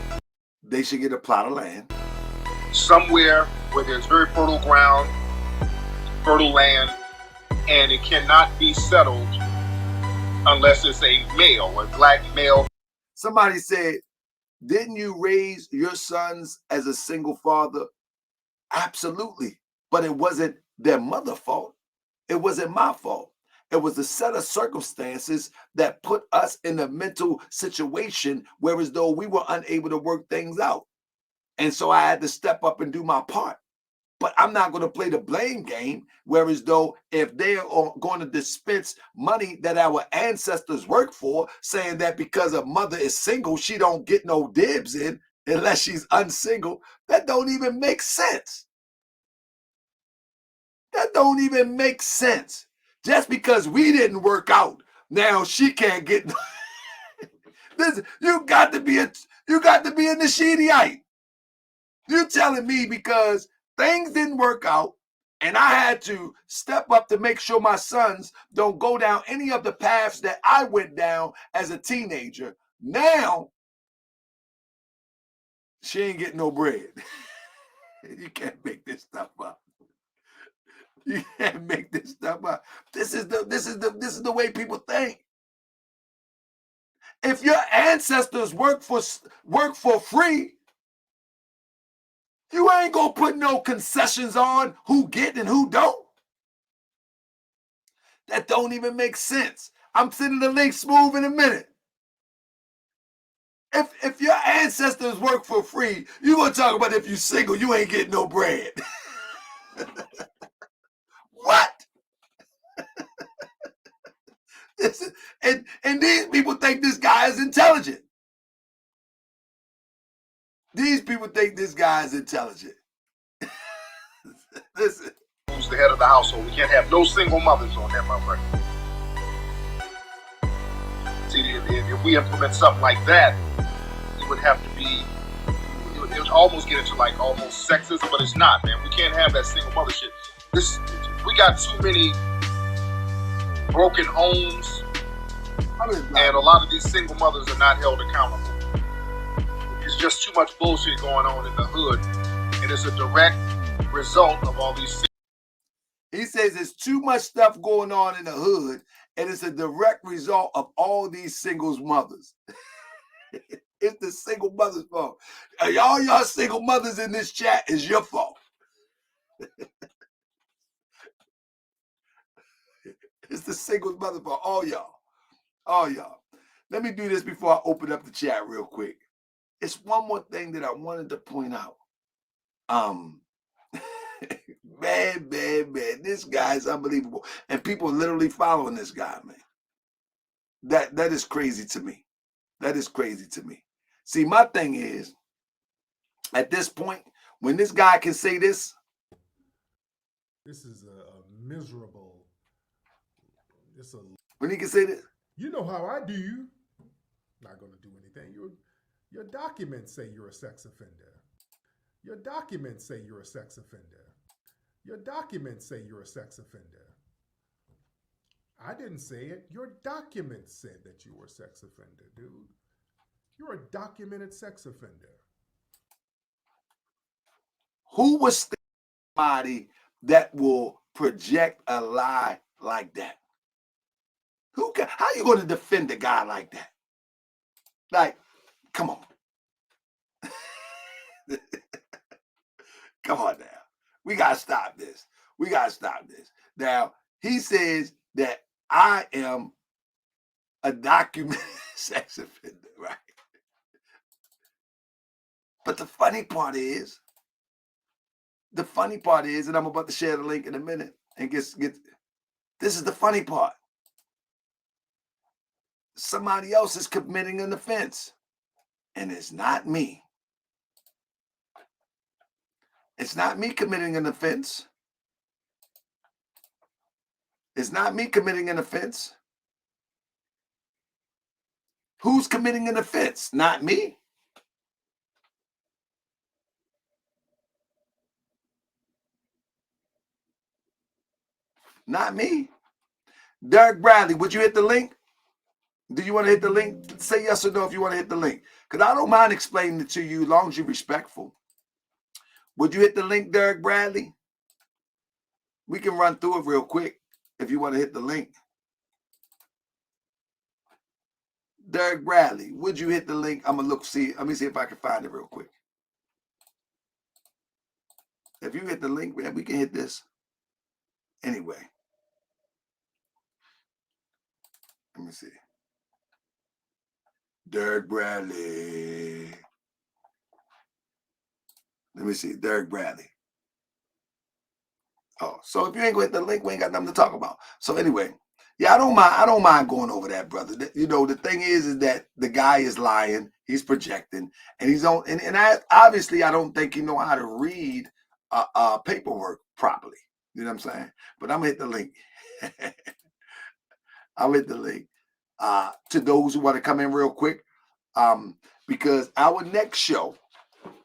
Speaker 1: They should get a plot of land.
Speaker 2: Somewhere where there's very fertile ground, fertile land, and it cannot be settled unless it's a male, a black male.
Speaker 1: Somebody said, didn't you raise your sons as a single father? Absolutely. But it wasn't their mother's fault. It wasn't my fault. It was a set of circumstances that put us in a mental situation where as though we were unable to work things out. And so I had to step up and do my part. But I'm not going to play the blame game, whereas though if they are going to dispense money that our ancestors worked for, saying that because a mother is single, she don't get no dibs in unless she's unsingle, that don't even make sense. That don't even make sense. Just because we didn't work out, now she can't get. This, you got to be a Nasheedite. You're telling me because things didn't work out and I had to step up to make sure my sons don't go down any of the paths that I went down as a teenager. Now, she ain't getting no bread. You can't make this stuff up. You can't make this stuff up. This is the way people think. If your ancestors work for free, you ain't gonna put no concessions on who get and who don't. That don't even make sense. I'm sending the link smooth in a minute. If your ancestors work for free, you gonna talk about if you single, you ain't getting no bread. What? And these people think this guy is intelligent. These people think this guy is intelligent. Listen.
Speaker 2: Who's the head of the household? We can't have no single mothers on that motherfucker. See, if we implement something like that, it would have to be, it would almost get into like almost sexism, but it's not, man. We can't have that single mother shit. We got too many broken homes, and a lot of these single mothers are not held accountable. It's just too much bullshit going on in the hood, and it's a direct result of all these.
Speaker 1: He says there's too much stuff going on in the hood, and it's a direct result of all these singles mothers. It's the single mother's fault. Y'all single mothers in this chat is your fault. It's the single mother's fault. All y'all. Let me do this before I open up the chat real quick. It's one more thing that I wanted to point out. Man, this guy is unbelievable. And people are literally following this guy, man. That is crazy to me. That is crazy to me. See, my thing is, at this point, when this guy can say this.
Speaker 7: This is a miserable.
Speaker 1: When he can say this.
Speaker 7: You know how I do. Not going to do anything. Your documents say you're a sex offender. Your documents say you're a sex offender. Your documents say you're a sex offender. I didn't say it. Your documents said that you were a sex offender, dude. You're a documented sex offender.
Speaker 1: Who was somebody that will project a lie like that? How you going to defend a guy like that? Like, come on. Come on now. We got to stop this. Now, he says that I am a documented sex offender, right? But the funny part is, and I'm about to share the link in a minute, and get this is the funny part. Somebody else is committing an offense. And it's not me. It's not me committing an offense. It's not me committing an offense. Who's committing an offense? Not me. Not me. Derek Bradley, would you hit the link? Do you want to hit the link? Say yes or no if you want to hit the link. Because I don't mind explaining it to you as long as you're respectful. Would you hit the link, Derek Bradley? We can run through it real quick if you want to hit the link. Derek Bradley, would you hit the link? I'm going to let me see if I can find it real quick. If you hit the link, man, we can hit this. Anyway. Let me see. Derek Bradley. Let me see. Derek Bradley. Oh, so if you ain't going to hit the link, we ain't got nothing to talk about. So anyway, yeah, I don't mind going over that, brother. You know, the thing is that the guy is lying. He's projecting, and he's on. And obviously, I don't think he know how to read paperwork properly. You know what I'm saying? But I'm gonna hit the link. I'll hit the link to those who want to come in real quick, because our next show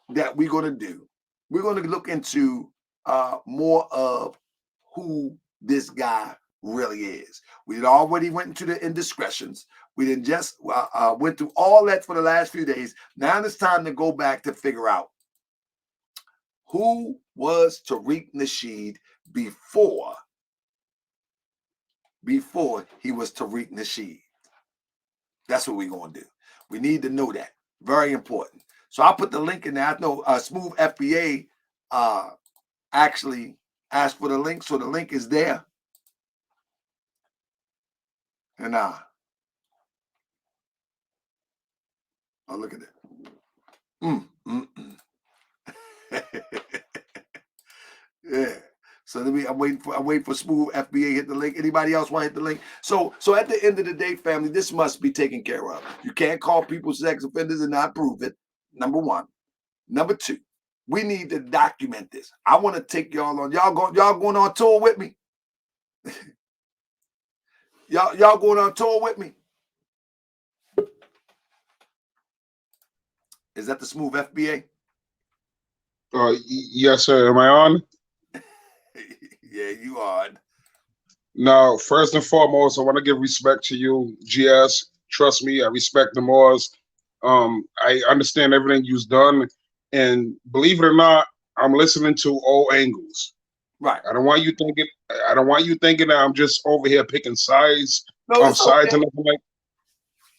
Speaker 1: that we're gonna do, we're gonna look into more of who this guy really is. We had already went into the indiscretions. We didn't just went through all that for the last few days. Now it's time to go back to figure out who was Tariq Nasheed before he was Tariq Nasheed. That's what we're going to do. We need to know that. Very important. So I'll put the link in there. I know Smooth FBA actually asked for the link, so the link is there. And oh, look at that. Yeah. So I'm waiting for Smooth FBA hit the link. Anybody else want to hit the link? So at the end of the day, family, this must be taken care of. You can't call people sex offenders and not prove it. Number one. Number two, we need to document this. I want to take y'all on. Y'all going on tour with me? y'all going on tour with me? Is that the Smooth FBA?
Speaker 8: Yes, sir. Am I on?
Speaker 1: Yeah, you are.
Speaker 8: Now, first and foremost, I want to give respect to you, GS. Trust me, I respect the Moors. I understand everything you've done, and believe it or not, I'm listening to all angles.
Speaker 1: Right.
Speaker 8: I don't want you thinking that I'm just over here picking sides.
Speaker 1: No,
Speaker 8: sides and nothing like.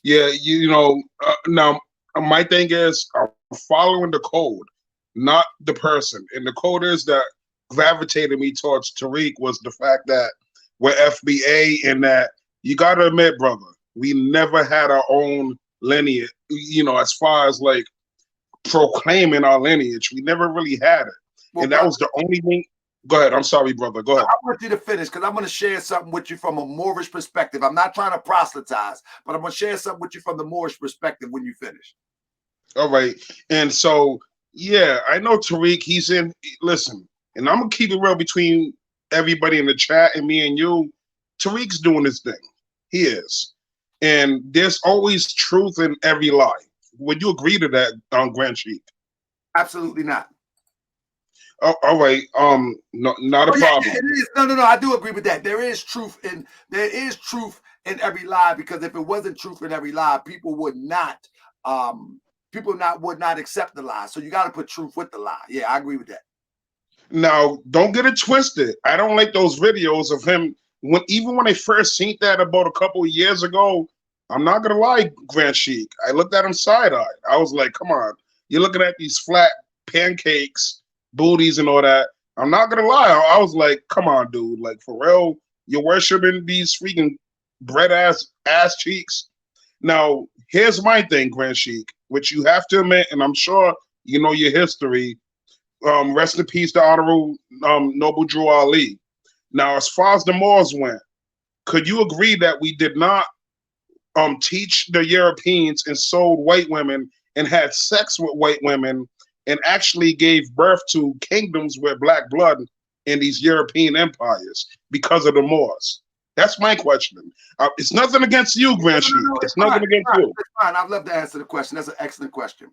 Speaker 8: Yeah, now my thing is I'm following the code, not the person. And the code is that gravitated me towards Tariq was the fact that we're FBA, and that you got to admit, brother, we never had our own lineage, as far as like proclaiming our lineage. We never really had it. Well, and that was the only thing. Go ahead. I'm sorry, brother. Go ahead.
Speaker 1: I want you to finish because I'm going to share something with you from a Moorish perspective. I'm not trying to proselytize, but I'm going to share something with you from the Moorish perspective when you finish.
Speaker 8: All right. And so, yeah, I know Tariq, he's in, listen, and I'm going to keep it real between everybody in the chat and me and you. Tariq's doing his thing. He is. And there's always truth in every lie. Would you agree to that, Grand Sheik?
Speaker 1: Absolutely not.
Speaker 8: Oh, all right. No, not a problem.
Speaker 1: Yeah, it is. No. I do agree with that. There is truth in every lie, because if it wasn't truth in every lie, people would not accept the lie. So you got to put truth with the lie. Yeah, I agree with that.
Speaker 8: Now, don't get it twisted. I don't like those videos of him even when I first seen that about a couple of years ago. I'm not gonna lie, Grand Sheik. I looked at him side-eyed. I was like, come on, you're looking at these flat pancakes, booties, and all that. I'm not gonna lie. I was like, come on, dude. Like, for real, you're worshiping these freaking bread ass cheeks. Now, here's my thing, Grand Sheik, which you have to admit, and I'm sure you know your history. Rest in peace to Honorable Noble Drew Ali. Now, as far as the Moors went, could you agree that we did not teach the Europeans and sold white women and had sex with white women and actually gave birth to kingdoms with black blood in these European empires because of the Moors? That's my question. It's nothing against you, Grand Sheik. It's nothing against you.
Speaker 1: It's fine. I'd love to answer the question. That's an excellent question.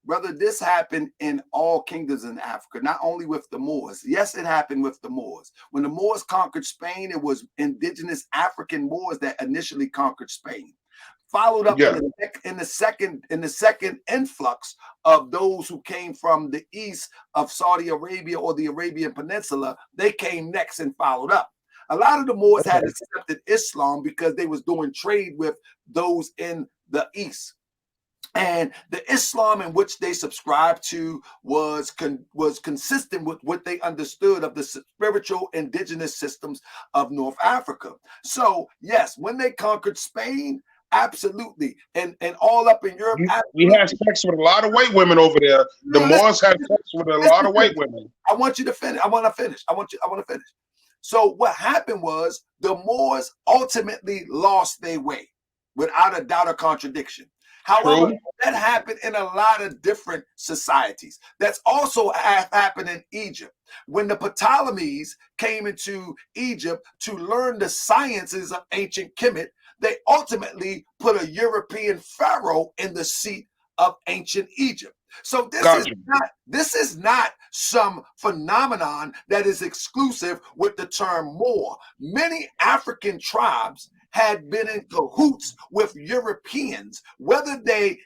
Speaker 1: Brother, this happened in all kingdoms in Africa, not only with the Moors. Yes, it happened with the Moors. When the Moors conquered Spain, it was indigenous African Moors that initially conquered Spain. Followed up in the second influx of those who came from the east of Saudi Arabia or the Arabian Peninsula, they came next and followed up. A lot of the Moors had accepted Islam because they was doing trade with those in the east. And the Islam in which they subscribed to was consistent with what they understood of the spiritual indigenous systems of North Africa. So, yes, when they conquered Spain, absolutely. And all up in Europe.
Speaker 8: We had sex with a lot of white women over there. The Moors had sex with a lot of white women.
Speaker 1: I want you to finish. I want to finish. I want to finish. So what happened was the Moors ultimately lost their way, without a doubt or contradiction. However, that happened in a lot of different societies. That's also happened in Egypt. When the Ptolemies came into Egypt to learn the sciences of ancient Kemet, they ultimately put a European pharaoh in the seat of ancient Egypt. So this is not some phenomenon that is exclusive with the term Moor. Many African tribes had been in cahoots with Europeans, whether they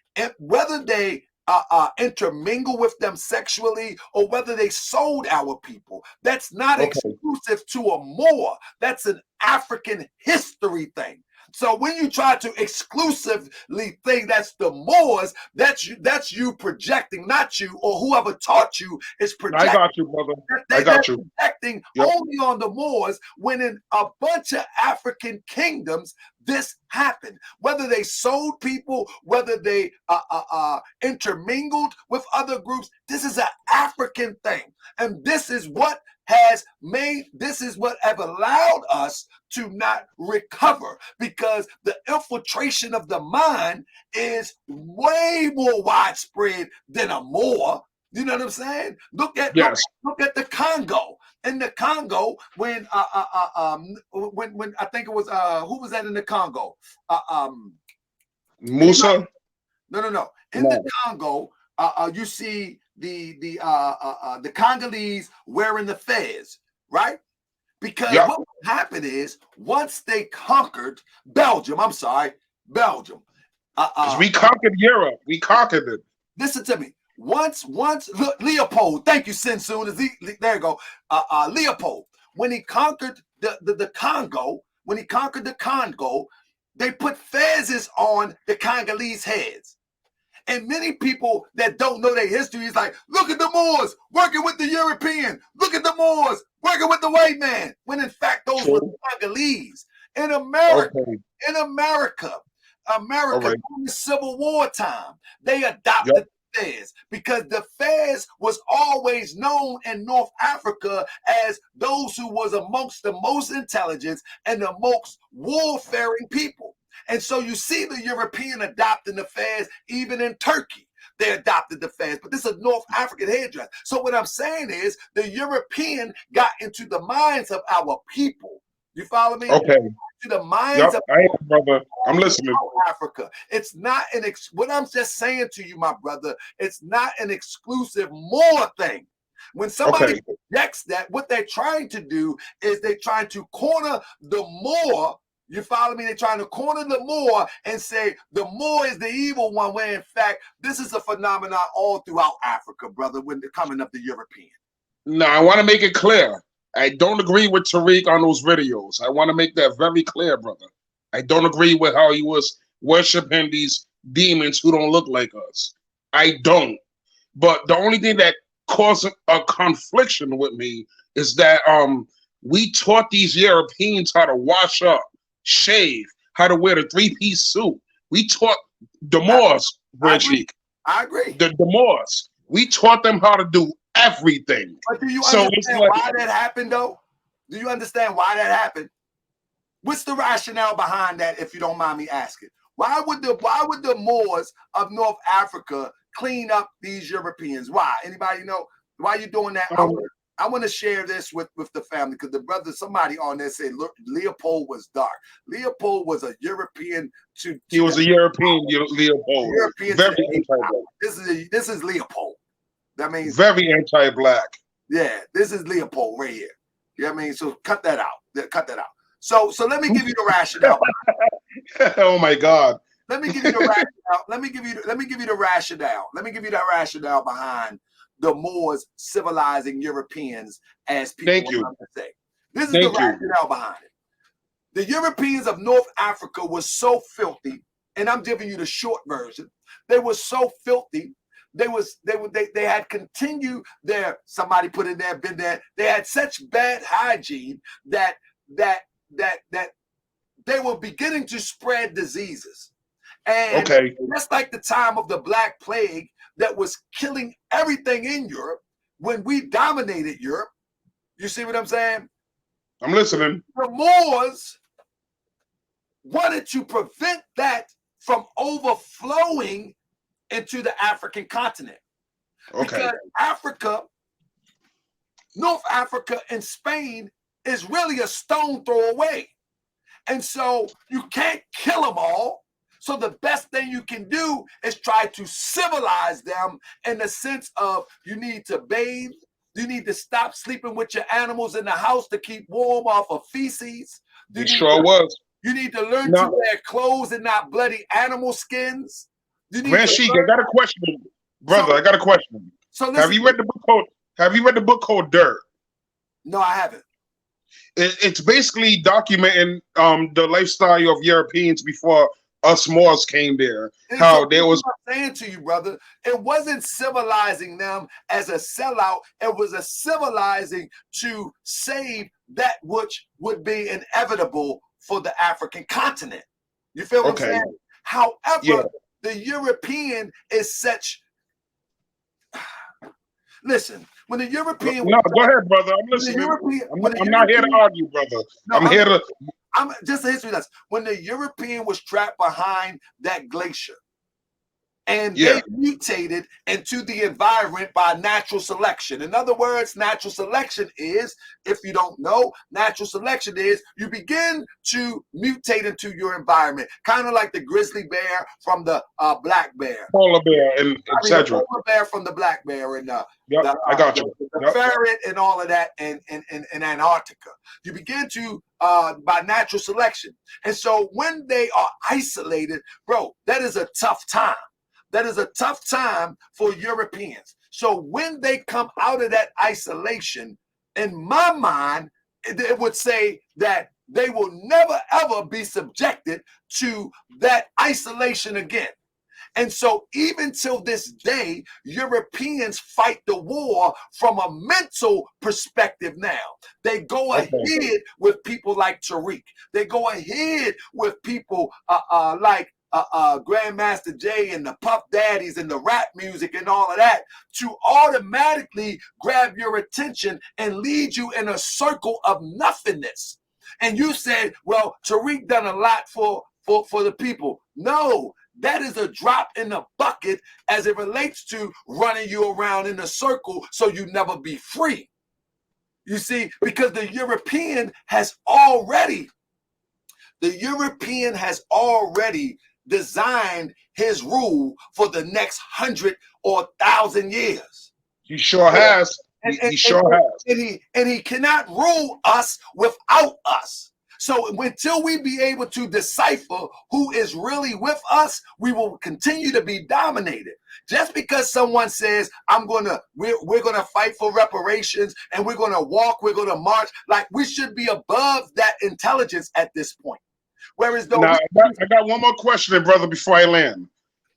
Speaker 1: intermingle with them sexually or whether they sold our people. That's not exclusive to a Moor. That's an African history thing. So when you try to exclusively think that's the Moors, that's you projecting, not you or whoever taught you is projecting.
Speaker 8: I got you, brother. I got you.
Speaker 1: Projecting only on the Moors, when in a bunch of African kingdoms this happened. Whether they sold people, whether they intermingled with other groups, this is an African thing, and this is what have allowed us to not recover, because the infiltration of the mind is way more widespread than a Moor. You know what I'm saying? Look at the Congo. In the Congo, when I think it was who was that in the Congo?
Speaker 8: Musa?
Speaker 1: No. In the Congo, you see the Congolese wearing the fez, right? Because what happened is once they conquered Belgium,
Speaker 8: we conquered Europe. We conquered it.
Speaker 1: Listen to me. Once look, Leopold, thank you, Sensun. There you go. Leopold, when he conquered the Congo, they put fezzes on the Congolese heads. And many people that don't know their history is like, look at the Moors working with the European. Look at the Moors working with the white man. When in fact, those were the Congolese. In America, during the Civil War time, they adopted the Fez, because the Fez was always known in North Africa as those who was amongst the most intelligent and the most warfaring people. And so you see the European adopting the Fez, even in Turkey. They adopted the Fez, but this is a North African headdress. So what I'm saying is the European got into the minds of our people. You follow me?
Speaker 8: Okay.
Speaker 1: To the minds of
Speaker 8: brother. I'm listening.
Speaker 1: Africa. It's not what I'm just saying to you, my brother. It's not an exclusive Moor thing. When somebody projects that, what they're trying to do is they're trying to corner the Moor. You follow me? They're trying to corner the Moor and say the Moor is the evil one, when in fact, this is a phenomenon all throughout Africa, brother, when the coming of the European.
Speaker 8: No, I want to make it clear. I don't agree with Tariq on those videos. I want to make that very clear, brother. I don't agree with how he was worshiping these demons who don't look like us. I don't. But the only thing that caused a confliction with me is that we taught these Europeans how to wash up, shave, how to wear the three-piece suit. We taught the Moors,
Speaker 1: I agree.
Speaker 8: The Moors. We taught them how to do everything.
Speaker 1: But do you understand why that happened, though? Do you understand why that happened? What's the rationale behind that, if you don't mind me asking? Why would the Moors of North Africa clean up these Europeans? Why? Anybody know why you doing that? I want to share this with the family because the brother, somebody on there said, look, Leopold was dark. Leopold was a European
Speaker 8: he was a European Leopold.
Speaker 1: European
Speaker 8: very
Speaker 1: anti-black. This is Leopold. That means
Speaker 8: very anti-black.
Speaker 1: Yeah, this is Leopold right here. You know what I mean? So cut that out. Cut that out. So let me give you the rationale.
Speaker 8: Oh my God.
Speaker 1: Let me give you the rationale. Let me give you the rationale. Let me give you that rationale behind the Moors civilizing Europeans, as people want to say. This is the rationale behind it. The Europeans of North Africa were so filthy, and I'm giving you the short version. They were so filthy. They had continued their, somebody put in there, been there. They had such bad hygiene that they were beginning to spread diseases. And just like the time of the Black Plague that was killing everything in Europe when we dominated Europe. You see what I'm saying?
Speaker 8: I'm listening.
Speaker 1: The Moors wanted to prevent that from overflowing into the African continent. Because Africa, North Africa and Spain is really a stone throw away. And so you can't kill them all. So the best thing you can do is try to civilize them in the sense of you need to bathe. You need to stop sleeping with your animals in the house to keep warm off of feces. You need to learn to wear clothes and not bloody animal skins.
Speaker 8: Nasheed, I got a question, brother. I got a question.
Speaker 1: So
Speaker 8: have you read the book called Dirt?
Speaker 1: No, I haven't.
Speaker 8: It's basically documenting the lifestyle of Europeans before us Moors came there. How there was.
Speaker 1: I'm saying to you, brother, it wasn't civilizing them as a sellout. It was a civilizing to save that which would be inevitable for the African continent. You feel what I'm saying? However, the European is such. Listen, when the European.
Speaker 8: No, go ahead, brother. I'm listening. I'm not here to argue, brother. I'm here to.
Speaker 1: I'm just a history lesson. When the European was trapped behind that glacier and they mutated into the environment by natural selection. In other words, natural selection is, if you don't know, natural selection is you begin to mutate into your environment, kind of like the grizzly bear from the black bear.
Speaker 8: Polar bear and etc.
Speaker 1: The polar bear from the black bear and
Speaker 8: I got you.
Speaker 1: The ferret and all of that in Antarctica. You begin to by natural selection. And so when they are isolated, bro, that is a tough time. That is a tough time for Europeans. So when they come out of that isolation, in my mind, it would say that they will never, ever be subjected to that isolation again. And so even till this day, Europeans fight the war from a mental perspective now. They go ahead with people like Tariq. They go ahead with people like Grandmaster Jay and the Puff Daddies and the rap music and all of that to automatically grab your attention and lead you in a circle of nothingness. And you said, well, Tariq done a lot for the people. No, that is a drop in the bucket as it relates to running you around in a circle so you never be free. You see, because the European has already designed his rule for the next 100 or 1,000 years.
Speaker 8: He sure has. He sure has.
Speaker 1: And he cannot rule us without us. So until we be able to decipher who is really with us, we will continue to be dominated. Just because someone says, we're gonna fight for reparations and we're gonna walk, we're gonna march, like we should be above that intelligence at this point. Whereas though
Speaker 8: now, I got one more question, brother, before I land.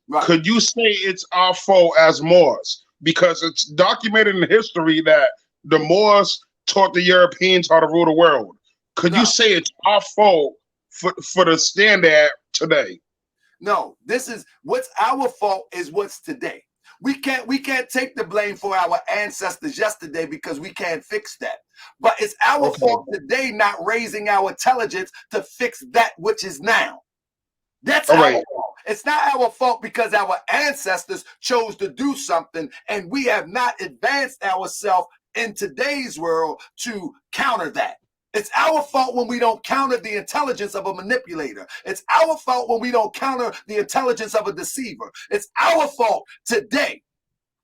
Speaker 8: Right. Could you say it's our fault as Moors? Because it's documented in history that the Moors taught the Europeans how to rule the world. Could you say it's our fault for the standard today?
Speaker 1: No, this is what's our fault is what's today. We can't take the blame for our ancestors yesterday because we can't fix that. But it's our fault today not raising our intelligence to fix that which is now. That's
Speaker 8: All
Speaker 1: our
Speaker 8: right.
Speaker 1: fault. It's not our fault because our ancestors chose to do something and we have not advanced ourselves in today's world to counter that. It's our fault when we don't counter the intelligence of a manipulator. It's our fault when we don't counter the intelligence of a deceiver. It's our fault today.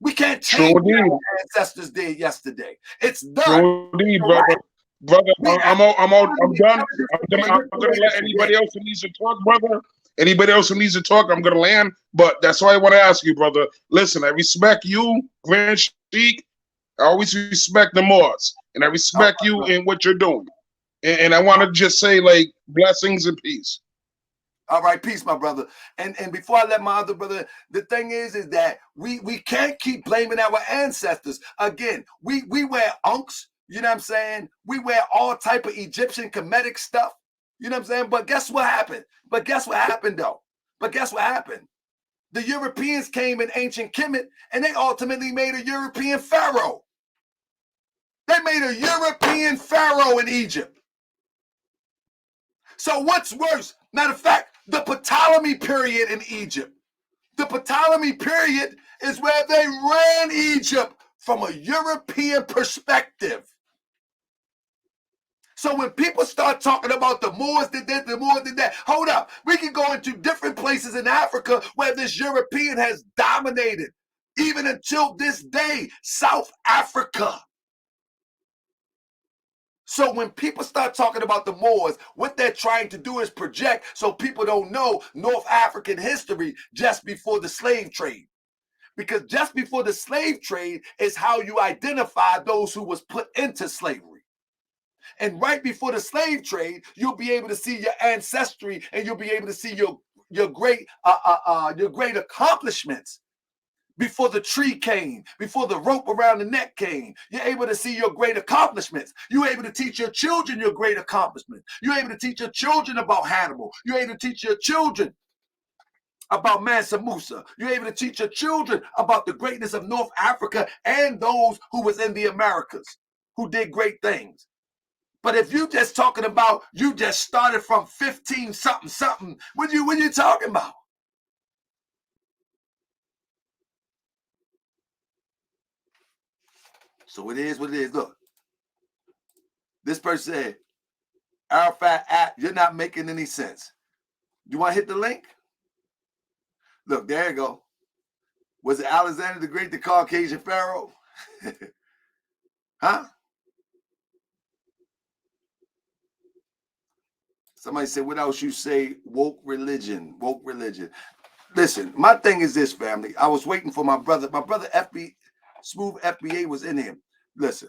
Speaker 1: We can't change what our ancestors did yesterday. It's done.
Speaker 8: True indeed, brother. Brother, I'm done. I'm gonna let anybody else who needs to talk, brother. Anybody else who needs to talk, I'm gonna land. But that's why I want to ask you, brother. Listen, I respect you, Grand Sheik. I always respect the Moors, and I respect you in what you're doing. And I want to just say, like, blessings and peace.
Speaker 1: All right, peace, my brother. And before I let my other brother, the thing is that we can't keep blaming our ancestors. Again, we wear unks, you know what I'm saying? We wear all type of Egyptian Kemetic stuff, you know what I'm saying? But guess what happened? But guess what happened, though? But guess what happened? The Europeans came in ancient Kemet, and they ultimately made a European pharaoh. They made a European pharaoh in Egypt. So what's worse? Matter of fact, the Ptolemy period in Egypt. The Ptolemy period is where they ran Egypt from a European perspective. So when people start talking about the Moors did this, the Moors did that, hold up. We can go into different places in Africa where this European has dominated. Even until this day, South Africa. So when people start talking about the Moors, what they're trying to do is project so people don't know North African history just before the slave trade. Because just before the slave trade is how you identify those who was put into slavery. And right before the slave trade, you'll be able to see your ancestry and you'll be able to see your great accomplishments. Before the tree came, before the rope around the neck came, you're able to see your great accomplishments. You're able to teach your children your great accomplishments. You're able to teach your children about Hannibal. You're able to teach your children about Mansa Musa. You're able to teach your children about the greatness of North Africa and those who was in the Americas, who did great things. But if you just talking about, you just started from 15 something, what you talking about? So it is what it is. Look, this person said, Arafat app, you're not making any sense. You want to hit the link? Look, there you go. Was it Alexander the Great, the Caucasian Pharaoh? Huh? Somebody said, what else you say? Woke religion. Woke religion. Listen, my thing is this, family. I was waiting for my brother. My brother Smooth FBA was in him. Listen.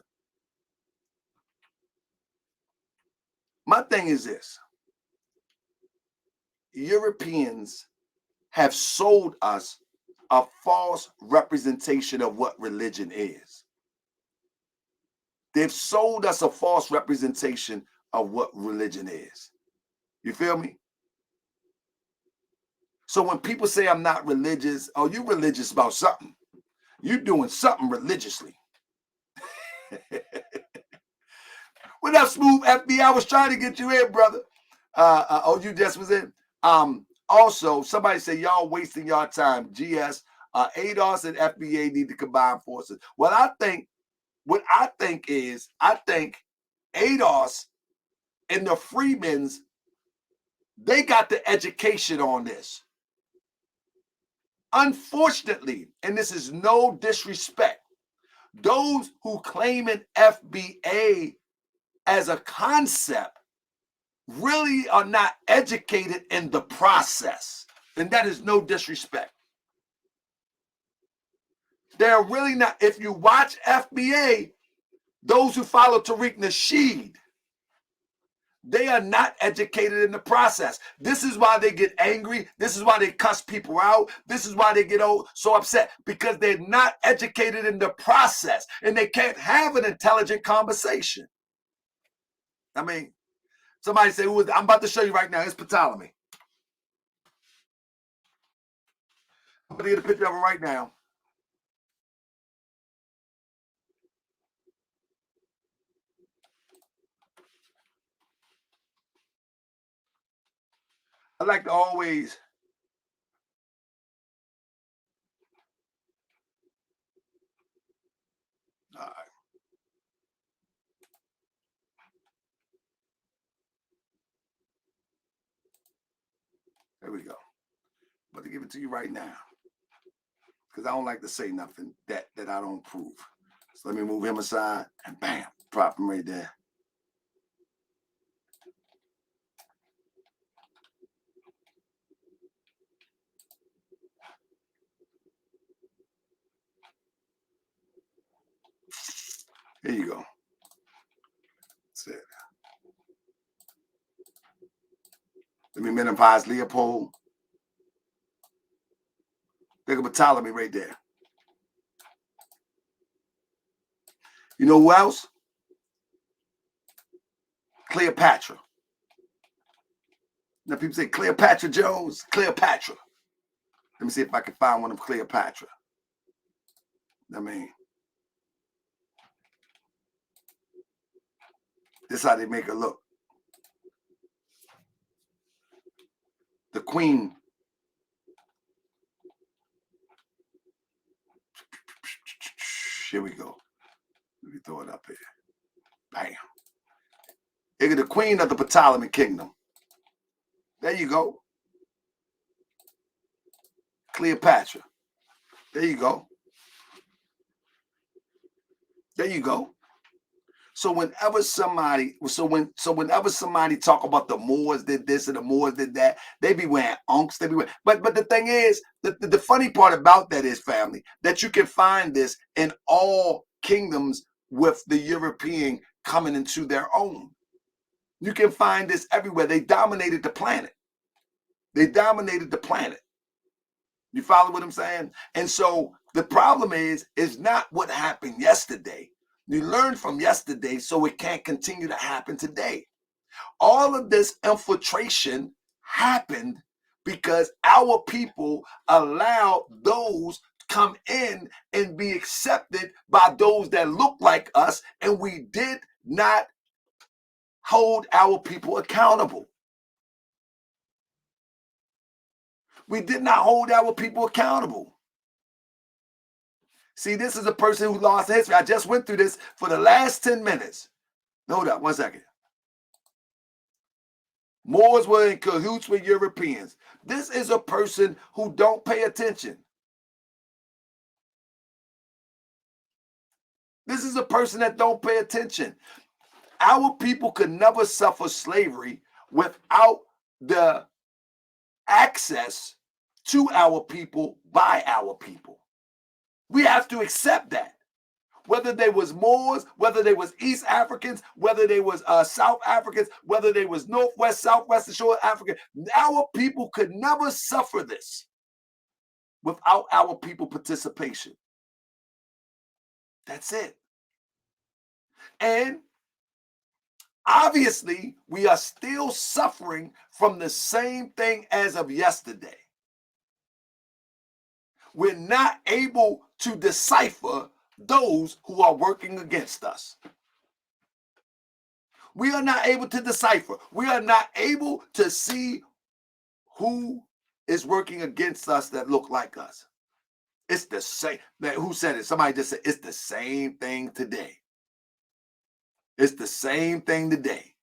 Speaker 1: My thing is this. Europeans have sold us a false representation of what religion is. They've sold us a false representation of what religion is. You feel me? So when people say I'm not religious, oh, you religious about something. You doing something religiously. What up, Smooth FB? I was trying to get you in, brother. Oh, you just was in. Also, somebody say y'all wasting y'all time. GS, ADOS and FBA need to combine forces. Well, what I think ADOS and the Freemans, they got the education on this. Unfortunately, and this is no disrespect, those who claim an FBA as a concept really are not educated in the process. And that is no disrespect. They're really not. If you watch FBA, those who follow Tariq Nasheed, they are not educated in the process. This is why they get angry. This is why they cuss people out. This is why they get so upset, because they're not educated in the process and they can't have an intelligent conversation. I mean, somebody say, I'm about to show you right now. It's Ptolemy. I'm going to get a picture of him right now. I like to always all right. There we go. But to give it to you right now, because I don't like to say nothing that I don't prove. So let me move him aside and bam, drop him right there. Here you go. That's it. Let me minimize Leopold. Think of Ptolemy right there. You know who else? Cleopatra. Now people say Cleopatra Jones, Cleopatra. Let me see if I can find one of Cleopatra. I mean, this is how they make her look. The queen. Here we go. Let me throw it up here. Bam. Look at the queen of the Ptolemy kingdom. There you go. Cleopatra. There you go. There you go. So whenever somebody talk about the Moors did this and the Moors did that, they be wearing unks. They be wearing, but the thing is, the funny part about that is, family, that you can find this in all kingdoms with the European coming into their own. You can find this everywhere. They dominated the planet. They dominated the planet. You follow what I'm saying? And so the problem is not what happened yesterday. You learn from yesterday so it can't continue to happen today. All of this infiltration happened because our people allowed those come in and be accepted by those that look like us, and we did not hold our people accountable. We did not hold our people accountable. See, this is a person who lost history. I just went through this for the last 10 minutes. Hold up, 1 second. Moors were in cahoots with Europeans. This is a person who don't pay attention. This is a person that don't pay attention. Our people could never suffer slavery without the access to our people by our people. We have to accept that. Whether they was Moors, whether they was East Africans, whether they was South Africans, whether they was Northwest, Southwest, and Shore African, our people could never suffer this without our people participation. That's it. And obviously, we are still suffering from the same thing as of yesterday. We're not able to decipher those who are working against us. We are not able to decipher. We are not able to see who is working against us that look like us. It's the same. Who said it? Somebody just said it's the same thing today. It's the same thing today.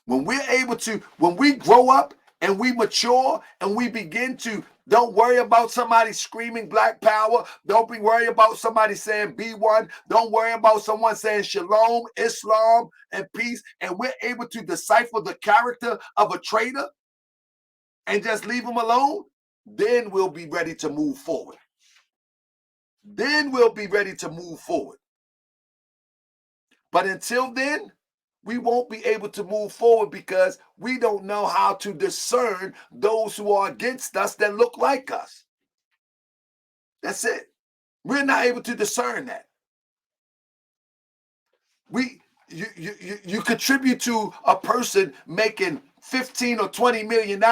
Speaker 1: When we grow up and we mature and we begin to, don't worry about somebody screaming black power. Don't be worried about somebody saying be one. Don't worry about someone saying shalom, Islam, and peace. And we're able to decipher the character of a traitor and just leave them alone. Then we'll be ready to move forward. Then we'll be ready to move forward. But until then, we won't be able to move forward because we don't know how to discern those who are against us that look like us. That's it. We're not able to discern that. You contribute to a person making $15 or $20 million,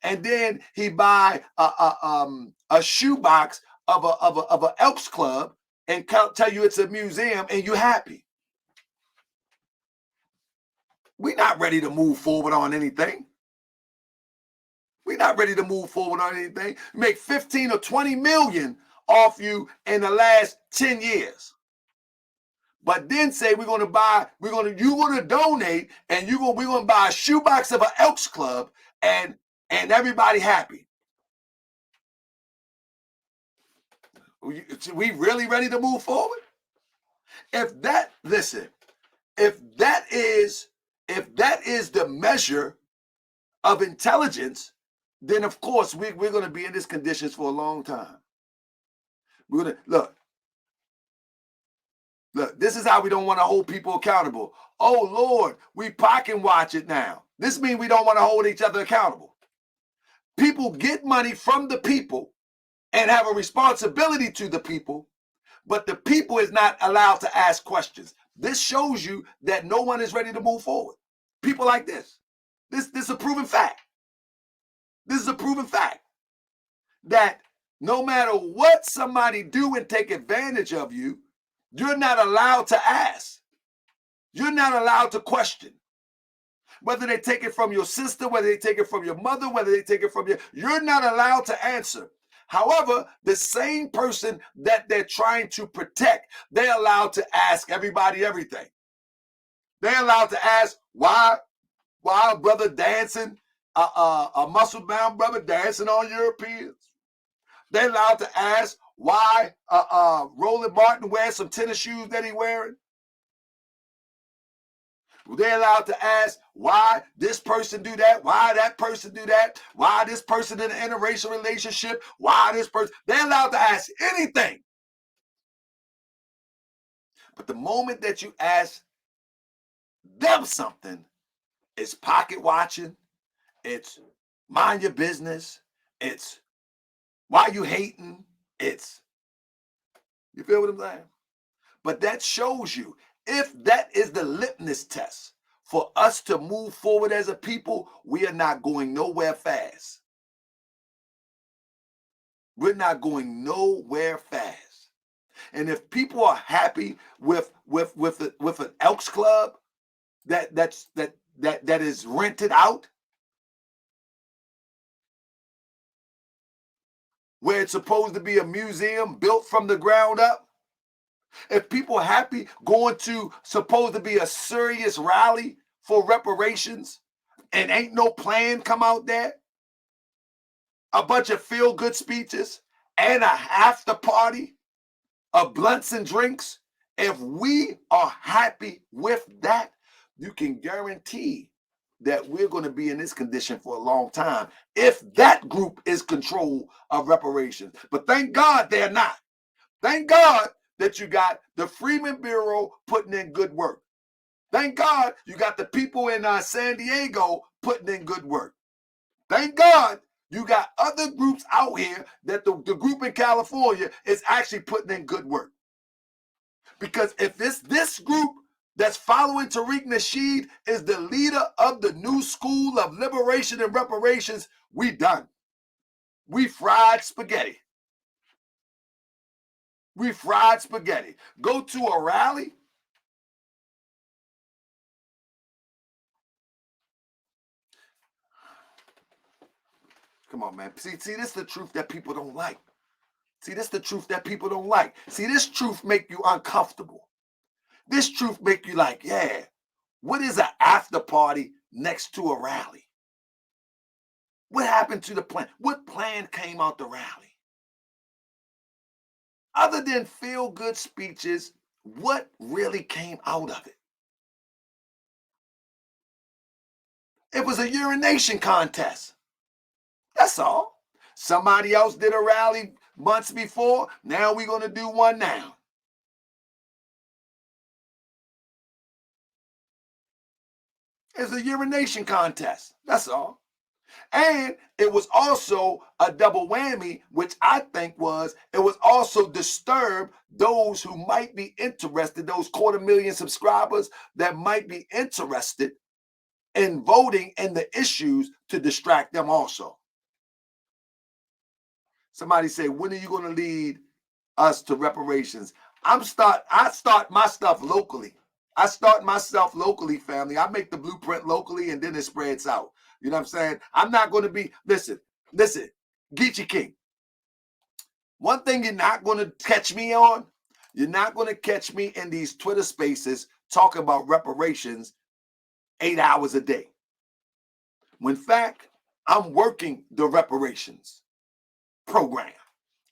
Speaker 1: and then he buy a shoebox of a Elks Club and tell you it's a museum, and you're happy. We're not ready to move forward on anything. not ready to move forward on anything. Make 15 or 20 million off you in the last 10 years. But then say you're gonna donate, and we're gonna buy a shoebox of an Elks Club, and everybody happy. We really ready to move forward? If that is the measure of intelligence, then of course we're gonna be in these conditions for a long time. We're gonna look, this is how we don't want to hold people accountable. Oh Lord, we pocket watch it now. This means we don't want to hold each other accountable. People get money from the people and have a responsibility to the people, but the people is not allowed to ask questions. This shows you that no one is ready to move forward. People like this. This is a proven fact. This is a proven fact that no matter what somebody do and take advantage of you, you're not allowed to ask. You're not allowed to question. Whether they take it from your sister, whether they take it from your mother, whether they take it from you're not allowed to answer. However, the same person that they're trying to protect, they're allowed to ask everybody everything. They're allowed to ask why a brother dancing, a muscle-bound brother dancing on Europeans. They're allowed to ask why Roland Martin wears some tennis shoes that he wearing. They're allowed to ask why this person do that, why that person do that, why this person in an interracial relationship, why this person. They're allowed to ask anything. But the moment that you ask them something, it's pocket watching, it's mind your business, it's why you hating, it's, you feel what I'm saying? But that shows you, if that is the litmus test for us to move forward as a people, we are not going nowhere fast. We're not going nowhere fast. And if people are happy with an Elks Club that is rented out, where it's supposed to be a museum built from the ground up, if people are happy going to supposed to be a serious rally for reparations and ain't no plan come out there, a bunch of feel-good speeches and a after party of blunts and drinks, if we are happy with that, you can guarantee that we're going to be in this condition for a long time if that group is control of reparations. But thank God they're not. Thank God that you got the Freeman Bureau putting in good work. Thank God you got the people in San Diego putting in good work. Thank God you got other groups out here that the group in California is actually putting in good work. Because if this group that's following Tariq Nasheed is the leader of the new school of liberation and reparations, we done. We fried spaghetti. We fried spaghetti. Go to a rally. Come on, man. See, this is the truth that people don't like. See, this is the truth that people don't like. See, this truth make you uncomfortable. This truth make you like, yeah, what is an after party next to a rally? What happened to the plan? What plan came out the rally? Other than feel-good speeches, what really came out of it? It was a urination contest. That's all. Somebody else did a rally months before. Now we're going to do one now. It's a urination contest. That's all. And it was also a double whammy, which I think it was also disturb those who might be interested, those 250,000 subscribers that might be interested in voting in the issues, to distract them also. Somebody say, when are you going to lead us to reparations? I start my stuff locally. I start myself locally, family. I make the blueprint locally, and then it spreads out. You know what I'm saying? I'm not going to be, listen, Listen, Geechee King. One thing you're not going to catch me on, you're not going to catch me in these Twitter spaces talking about reparations 8 hours a day. When in fact, I'm working the reparations program.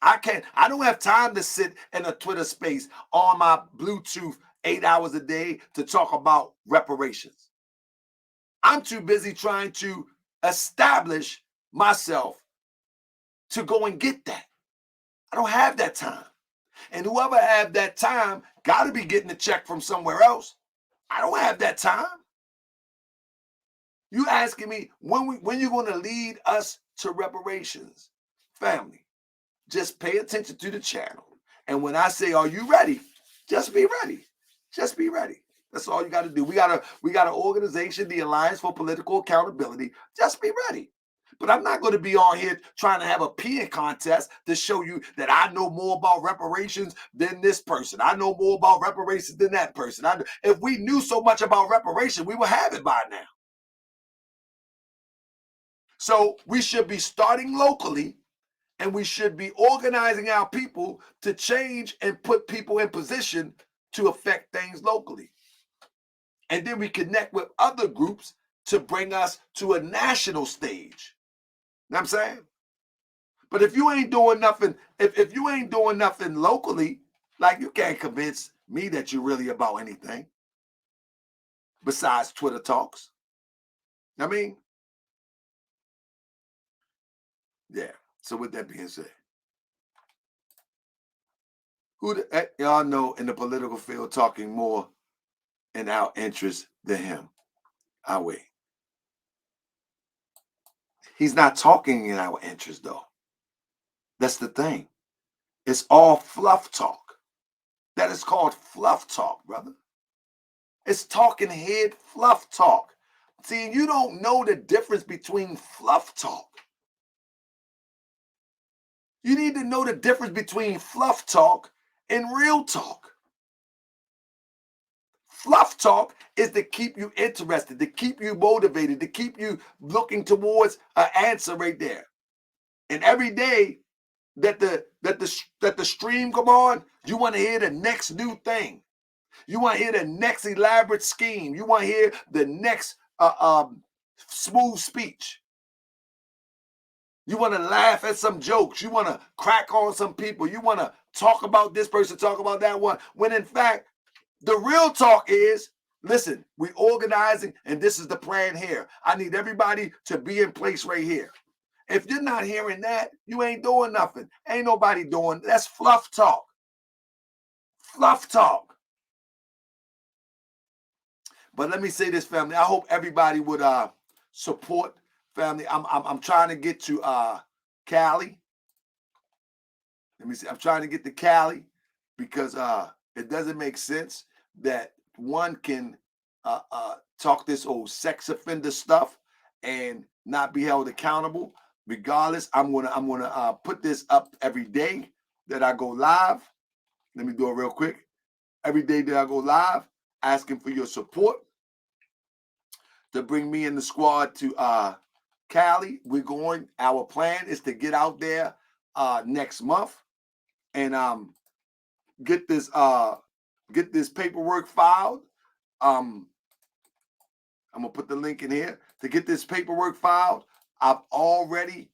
Speaker 1: I don't have time to sit in a Twitter space on my Bluetooth 8 hours a day to talk about reparations. I'm too busy trying to establish myself to go and get that. I don't have that time. And whoever have that time got to be getting a check from somewhere else. I don't have that time. You asking me when you're going to lead us to reparations? Family, just pay attention to the channel. And when I say, are you ready? Just be ready. Just be ready. That's all you got to do. We got an organization, the Alliance for Political Accountability. Just be ready. But I'm not going to be on here trying to have a peeing contest to show you that I know more about reparations than this person. I know more about reparations than that person. If we knew so much about reparations, we would have it by now. So we should be starting locally, and we should be organizing our people to change and put people in position to affect things locally. And then we connect with other groups to bring us to a national stage. You know what I'm saying? But if you ain't doing nothing, if you ain't doing nothing locally, like, you can't convince me that you're really about anything besides Twitter talks. I mean, yeah. So with that being said, y'all know in the political field talking more in our interest than him? I wait. He's not talking in our interest, though. That's the thing. It's all fluff talk. That is called fluff talk, brother. It's talking head fluff talk. See, you don't know the difference between fluff talk. You need to know the difference between fluff talk and real talk. Fluff talk is to keep you interested, to keep you motivated, to keep you looking towards an answer right there. And every day that the stream come on, you want to hear the next new thing. You want to hear the next elaborate scheme. You want to hear the next smooth speech. You want to laugh at some jokes. You want to crack on some people. You want to talk about this person, talk about that one. When in fact, the real talk is, listen, we organizing and this is the plan here. I need everybody to be in place right here. If you're not hearing that, you ain't doing nothing. Ain't nobody doing. That's fluff talk. Fluff talk. But let me say this, family. I hope everybody would support, family. I'm trying to get to Cali. Let me see. I'm trying to get to Cali because it doesn't make sense that one can talk this old sex offender stuff and not be held accountable. Regardless, I'm gonna put this up every day that I go live. Let me do it real quick. Every day that I go live, asking for your support to bring me in the squad to Cali. Our plan is to get out there next month and get this paperwork filed. I'm gonna put the link in here to get this paperwork filed. I've already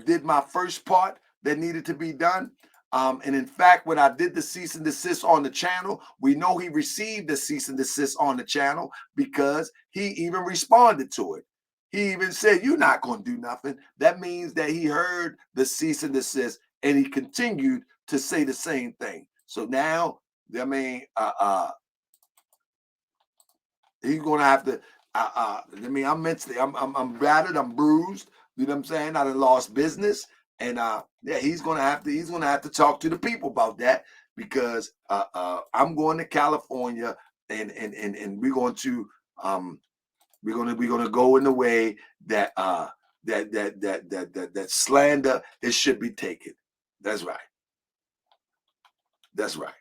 Speaker 1: did my first part that needed to be done. And in fact, when I did the cease and desist on the channel, we know he received the cease and desist on the channel because he even responded to it. He even said, "You're not going to do nothing." That means that he heard the cease and desist and he continued to say the same thing. So now, I mean, he's going to have to, I'm mentally, I'm battered, I'm bruised. You know what I'm saying? I done lost business. And yeah, he's gonna have to talk to the people about that because I'm going to California and we're going to go in the way that that slander it should be taken. That's right. That's right.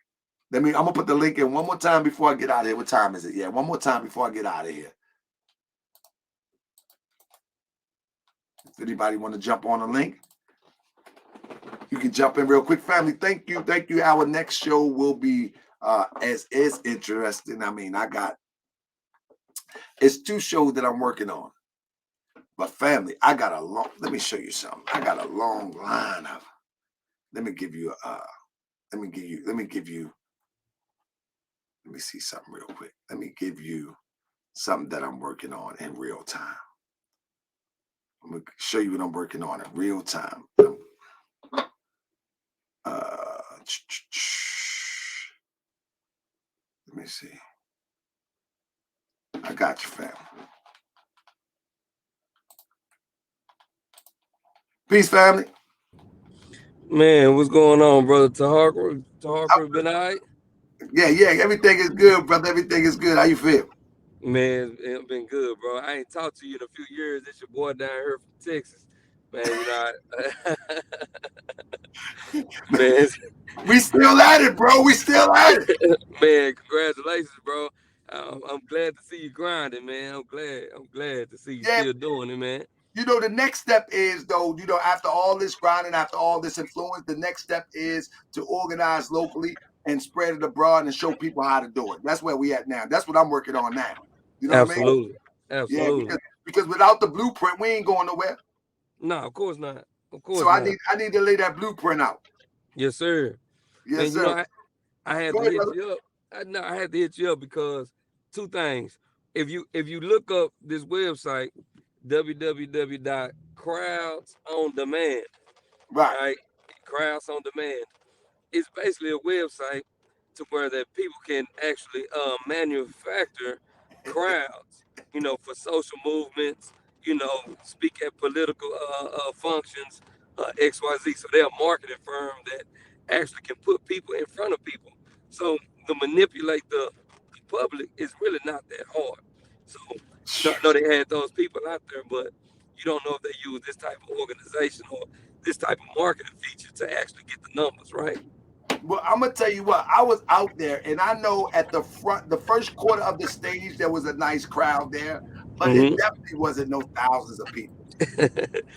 Speaker 1: I'm gonna put the link in one more time before I get out of here. What time is it? Yeah, one more time before I get out of here. If anybody want to jump on a link, you can jump in real quick. Family, thank you. Thank you. Our next show will be as interesting. I mean, it's 2 shows that I'm working on. But family, let me show you something. I got a long line of, let me see something real quick. Let me give you something that I'm working on in real time. I'm going to show you what I'm working on in real time. Let me see. I got you, fam. Peace, family.
Speaker 9: Man, what's going on, brother? Tariq been all right?
Speaker 1: Yeah, everything is good, brother. Everything is good. How you feel?
Speaker 9: Man, it's been good, bro. I ain't talked to you in a few years. It's your boy down here from Texas. Man, you know, man,
Speaker 1: we still at it, bro. We still at it.
Speaker 9: Man, congratulations, bro. I'm glad to see you grinding, man. I'm glad to see you still doing it, man.
Speaker 1: You know, the next step is, though, you know, after all this grinding, after all this influence, the next step is to organize locally and spread it abroad and show people how to do it. That's where we at now. That's what I'm working on now. You know what I mean?
Speaker 9: Absolutely.
Speaker 1: Yeah, because without the blueprint, we ain't going nowhere.
Speaker 9: No, of course not.
Speaker 1: So I need to lay that blueprint out.
Speaker 9: Yes, sir.
Speaker 1: Yes,
Speaker 9: and
Speaker 1: sir.
Speaker 9: You know, I had to hit you up. I had to hit you up because 2 things. If you look up this website, www.crowdsondemand, right? Crowds on Demand. It's basically a website to where that people can actually manufacture crowds, you know, for social movements, you know, speak at political functions, XYZ. So they're a marketing firm that actually can put people in front of people. So to manipulate the public is really not that hard. So I know they had those people out there, but you don't know if they use this type of organization or this type of marketing feature to actually get the numbers, right?
Speaker 1: Well, I'm gonna tell you what, I was out there and I know at the front, the first quarter of the stage, there was a nice crowd there, but it definitely wasn't no thousands of people.
Speaker 9: That's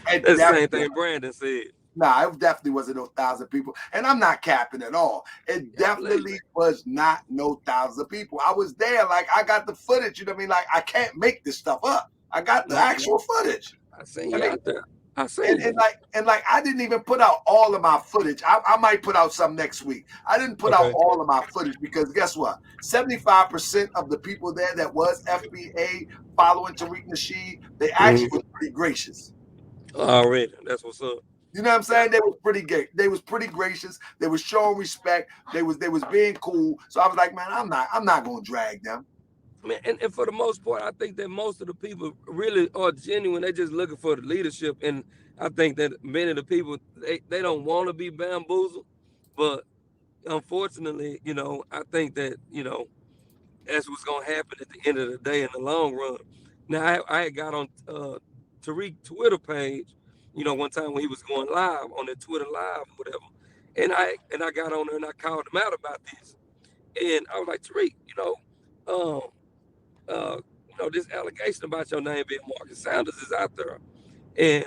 Speaker 9: the same thing Brandon said.
Speaker 1: Nah, it definitely wasn't no 1,000 people. And I'm not capping at all. It definitely was not no thousands of people. I was there, like I got the footage, you know what I mean? Like I can't make this stuff up. I got the actual footage.
Speaker 9: I seen you out there. I seen
Speaker 1: and like I didn't even put out all of my footage. I might put out some next week. I didn't put out all of my footage because guess what? 75% of the people there that was FBA following Tariq Nasheed, they actually was pretty gracious.
Speaker 9: Already, that's what's up.
Speaker 1: You know what I'm saying? They was pretty gay. They was pretty gracious. They was showing respect. They was being cool. So I was like, man, I'm not gonna drag them.
Speaker 9: Man, and for the most part, I think that most of the people really are genuine. They just looking for the leadership, and I think that many of the people they don't want to be bamboozled, but unfortunately, you know, I think that that's what's gonna happen at the end of the day in the long run. Now, I had got on Tariq Twitter page, you know, one time when he was going live on that Twitter live or whatever, and I got on there and I called him out about this, and I was like, Tariq, this allegation about your name being Marcus Sanders is out there, and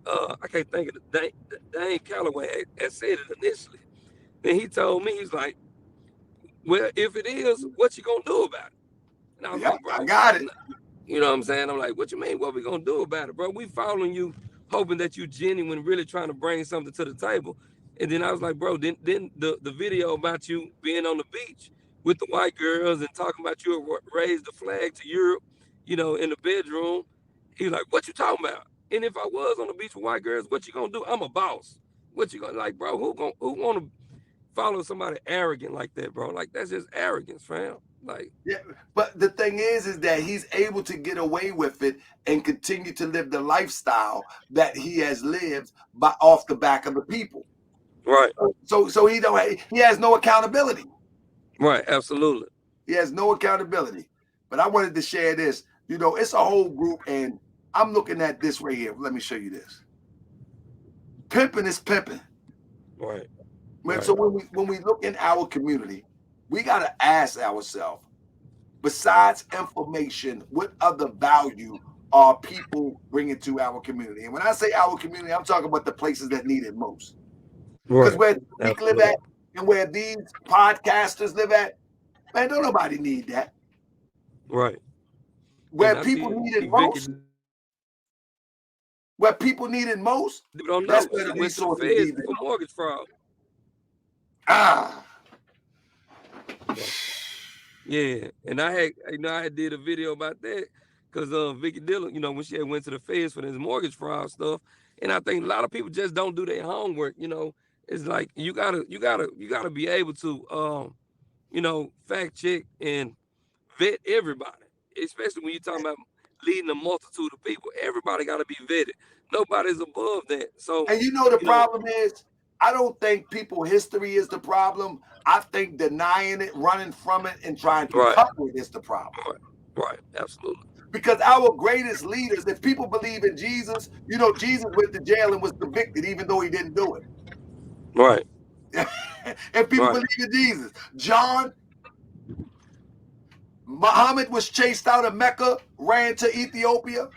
Speaker 9: I can't think of the Dane Calloway had said it initially. Then he told me, he's like, well, if it is, what you gonna do about it? And I was like, bro,
Speaker 1: I got it.
Speaker 9: You know what I'm saying? I'm like, what you mean? What we gonna do about it, bro? We following you, hoping that you genuine, really trying to bring something to the table. And then I was like, bro, then the video about you being on the beach with the white girls and talking about you raised the flag to Europe, you know, in the bedroom. He's like, what you talking about? And if I was on the beach with white girls, what you gonna do? I'm a boss. What you gonna, like, bro? Who wanna follow somebody arrogant like that, bro? Like, that's just arrogance, fam. Like,
Speaker 1: yeah, but the thing is that he's able to get away with it and continue to live the lifestyle that he has lived off the back of the people.
Speaker 9: Right.
Speaker 1: So he has no accountability.
Speaker 9: Right, absolutely.
Speaker 1: He has no accountability. But I wanted to share this. You know, it's a whole group, and I'm looking at this right here. Let me show you this. Pimping is pimping.
Speaker 9: Right.
Speaker 1: So when we look in our community, we got to ask ourselves, besides information, what other value are people bringing to our community. And when I say our community, I'm talking about the places that need it most. Because where we live at and where these podcasters live at, man, don't nobody need that.
Speaker 9: Right.
Speaker 1: Where people need it most, that's where the
Speaker 9: went to the
Speaker 1: resources
Speaker 9: feds
Speaker 1: need
Speaker 9: for mortgage fraud. Yeah, and I had did a video about that because Vicky Dillon, when she went to the feds for this mortgage fraud stuff, and I think a lot of people just don't do their homework. It's like you gotta be able to fact check and vet everybody, especially when you're talking about leading a multitude of people. Everybody got to be vetted. Nobody's above that. So,
Speaker 1: and the problem is, I don't think people's history is the problem. I think denying it, running from it, and trying to cover it is the problem.
Speaker 9: Right, absolutely.
Speaker 1: Because our greatest leaders, if people believe in Jesus, Jesus went to jail and was convicted, even though he didn't do it.
Speaker 9: Right.
Speaker 1: If people believe in Jesus, Muhammad was chased out of Mecca, ran to Ethiopia.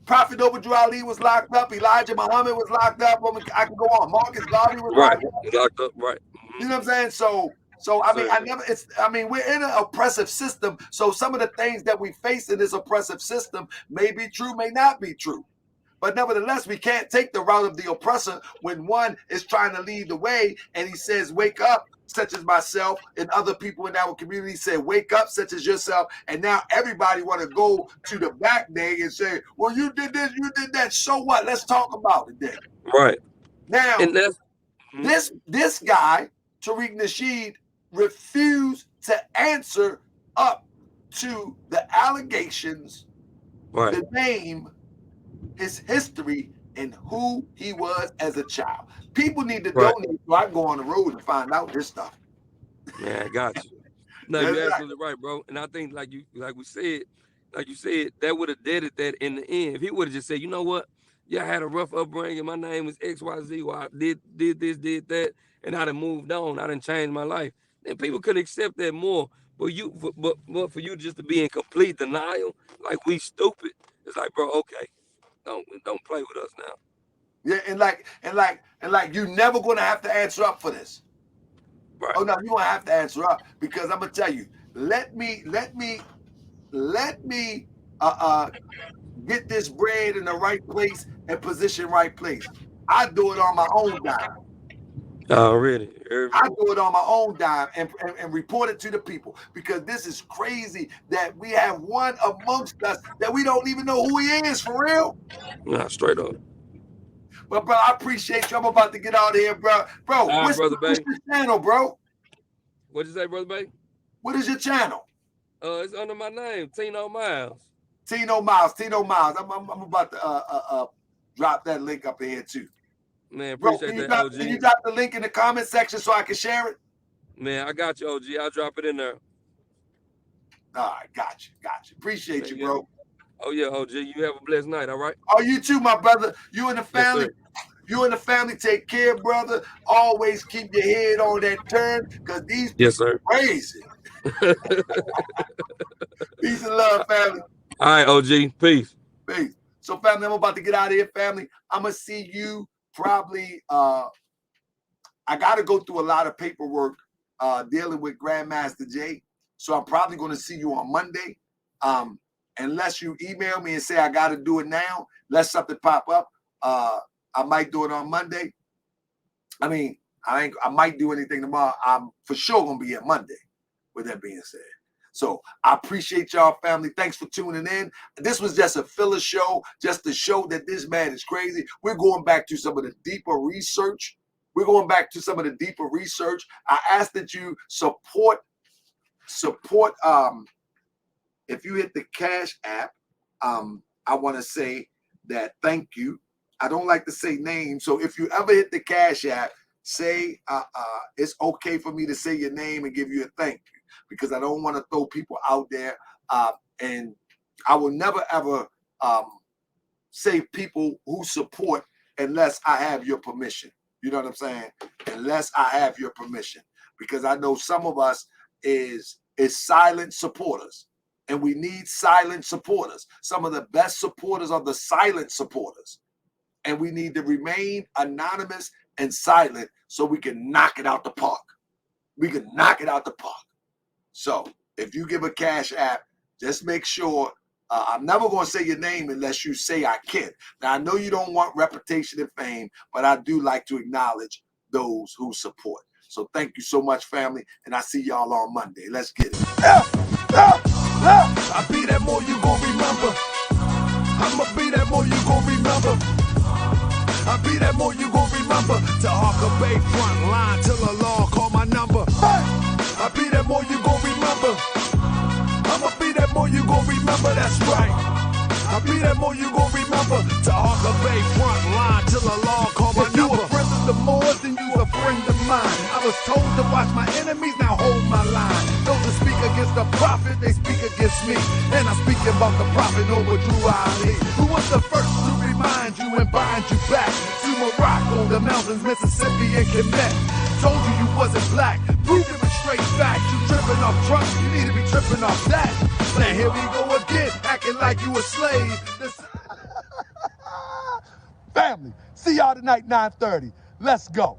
Speaker 1: Prophet Obadiah Ali was locked up. Elijah Muhammad was locked up. I can go on. Marcus Garvey was
Speaker 9: locked up. Right.
Speaker 1: You know what I'm saying? So I mean, we're in an oppressive system. So some of the things that we face in this oppressive system may be true, may not be true. But nevertheless, we can't take the route of the oppressor when one is trying to lead the way and he says, wake up, such as myself and other people in our community say, wake up, such as yourself. And now everybody want to go to the back day and say, well, you did this, you did that. So what? Let's talk about it then.
Speaker 9: Right.
Speaker 1: Now, this guy, Tariq Nasheed, refused to answer up to the allegations, the name, his history, and who he was as a child. People need to donate so I can go on the road and find out this stuff.
Speaker 9: Yeah, I got you. No, you're absolutely right, bro. And I think like you said, that would have deaded that in the end. If he would have just said, you know what? Yeah, I had a rough upbringing. My name was XYZ. Or I did this, did that, and I done moved on. I done changed my life. Then people could accept that more. But for you just to be in complete denial, like we stupid, it's like, bro, okay, don't play with us now.
Speaker 1: Yeah, and like you're never gonna have to answer up for this.
Speaker 9: Right.
Speaker 1: Oh no, you won't have to answer up because I'm gonna tell you. Let me get this bread in the right place and position right place. I do it on my own dime.
Speaker 9: Already.
Speaker 1: I do it on my own dime and report it to the people because this is crazy that we have one amongst us that we don't even know who he is for real.
Speaker 9: Nah, straight up.
Speaker 1: But bro, I appreciate you. I'm about to get out of here, bro. Bro, what's your channel, bro?
Speaker 9: What'd you say, Brother Bay?
Speaker 1: What is your channel?
Speaker 9: It's under my name, Tino Miles.
Speaker 1: Tino Miles. I'm about to drop that link up in here too.
Speaker 9: Man, appreciate that, OG.
Speaker 1: Can you drop the link in the comment section so I can share it?
Speaker 9: Man, I got you, OG. I'll drop it in there.
Speaker 1: All right, got you. Appreciate you, bro.
Speaker 9: Oh yeah, OG. You have a blessed night, all right?
Speaker 1: Oh, you too, my brother. You and the family.
Speaker 9: Yes,
Speaker 1: you and the family take care, brother. Always keep your head on that turn, because these people are crazy. Peace and love, family.
Speaker 9: All right, OG. Peace.
Speaker 1: Peace. So, family, I'm about to get out of here, family. I'm gonna see you probably. I gotta go through a lot of paperwork dealing with Grandmaster Jay. So I'm probably gonna see you on Monday. Unless you email me and say I got to do it now, let something pop up. I might do it on Monday. I mean, I might do anything tomorrow. I'm for sure gonna be at Monday. With that being said, so I appreciate y'all, family. Thanks for tuning in. This was just a filler show, just to show that this man is crazy. We're going back to some of the deeper research. I ask that you support. If you hit the Cash app, I want to say that thank you. I don't like to say names, so if you ever hit the Cash app, say it's okay for me to say your name and give you a thank you, because I don't want to throw people out there, and I will never ever say people who support unless I have your permission. You know what I'm saying? Unless I have your permission, because I know some of us is silent supporters. And we need silent supporters. Some of the best supporters are the silent supporters. And we need to remain anonymous and silent so we can knock it out the park. We can knock it out the park. So if you give a Cash App, just make sure, I'm never going to say your name unless you say I can. Now, I know you don't want reputation and fame, but I do like to acknowledge those who support. So thank you so much, family, and I see y'all on Monday. Let's get it.
Speaker 4: I be that more you gon' remember. I'ma be that more you gon' remember. I be that more you gon' remember. To Harker Bay front line till the law call my number. I be that more you gon' remember. I'ma be that more you gon' remember, that's right. I be that more you gon' remember. To Harker Bay front line till the law call my number. You a friend of the Moors, then you a friend of mine. I was told to watch my enemies, now hold my line. Those that speak against the prophet, they speak against me. And I'm speaking about the prophet over Drew Ali, who was the first to remind you and bind you back to Morocco, the mountains, Mississippi, and Quebec. Told you you wasn't black, proved it with straight facts. You tripping off trucks, you need to be tripping off that. Now here we go again, acting like you a slave. Family, see y'all tonight, 9:30. Let's go.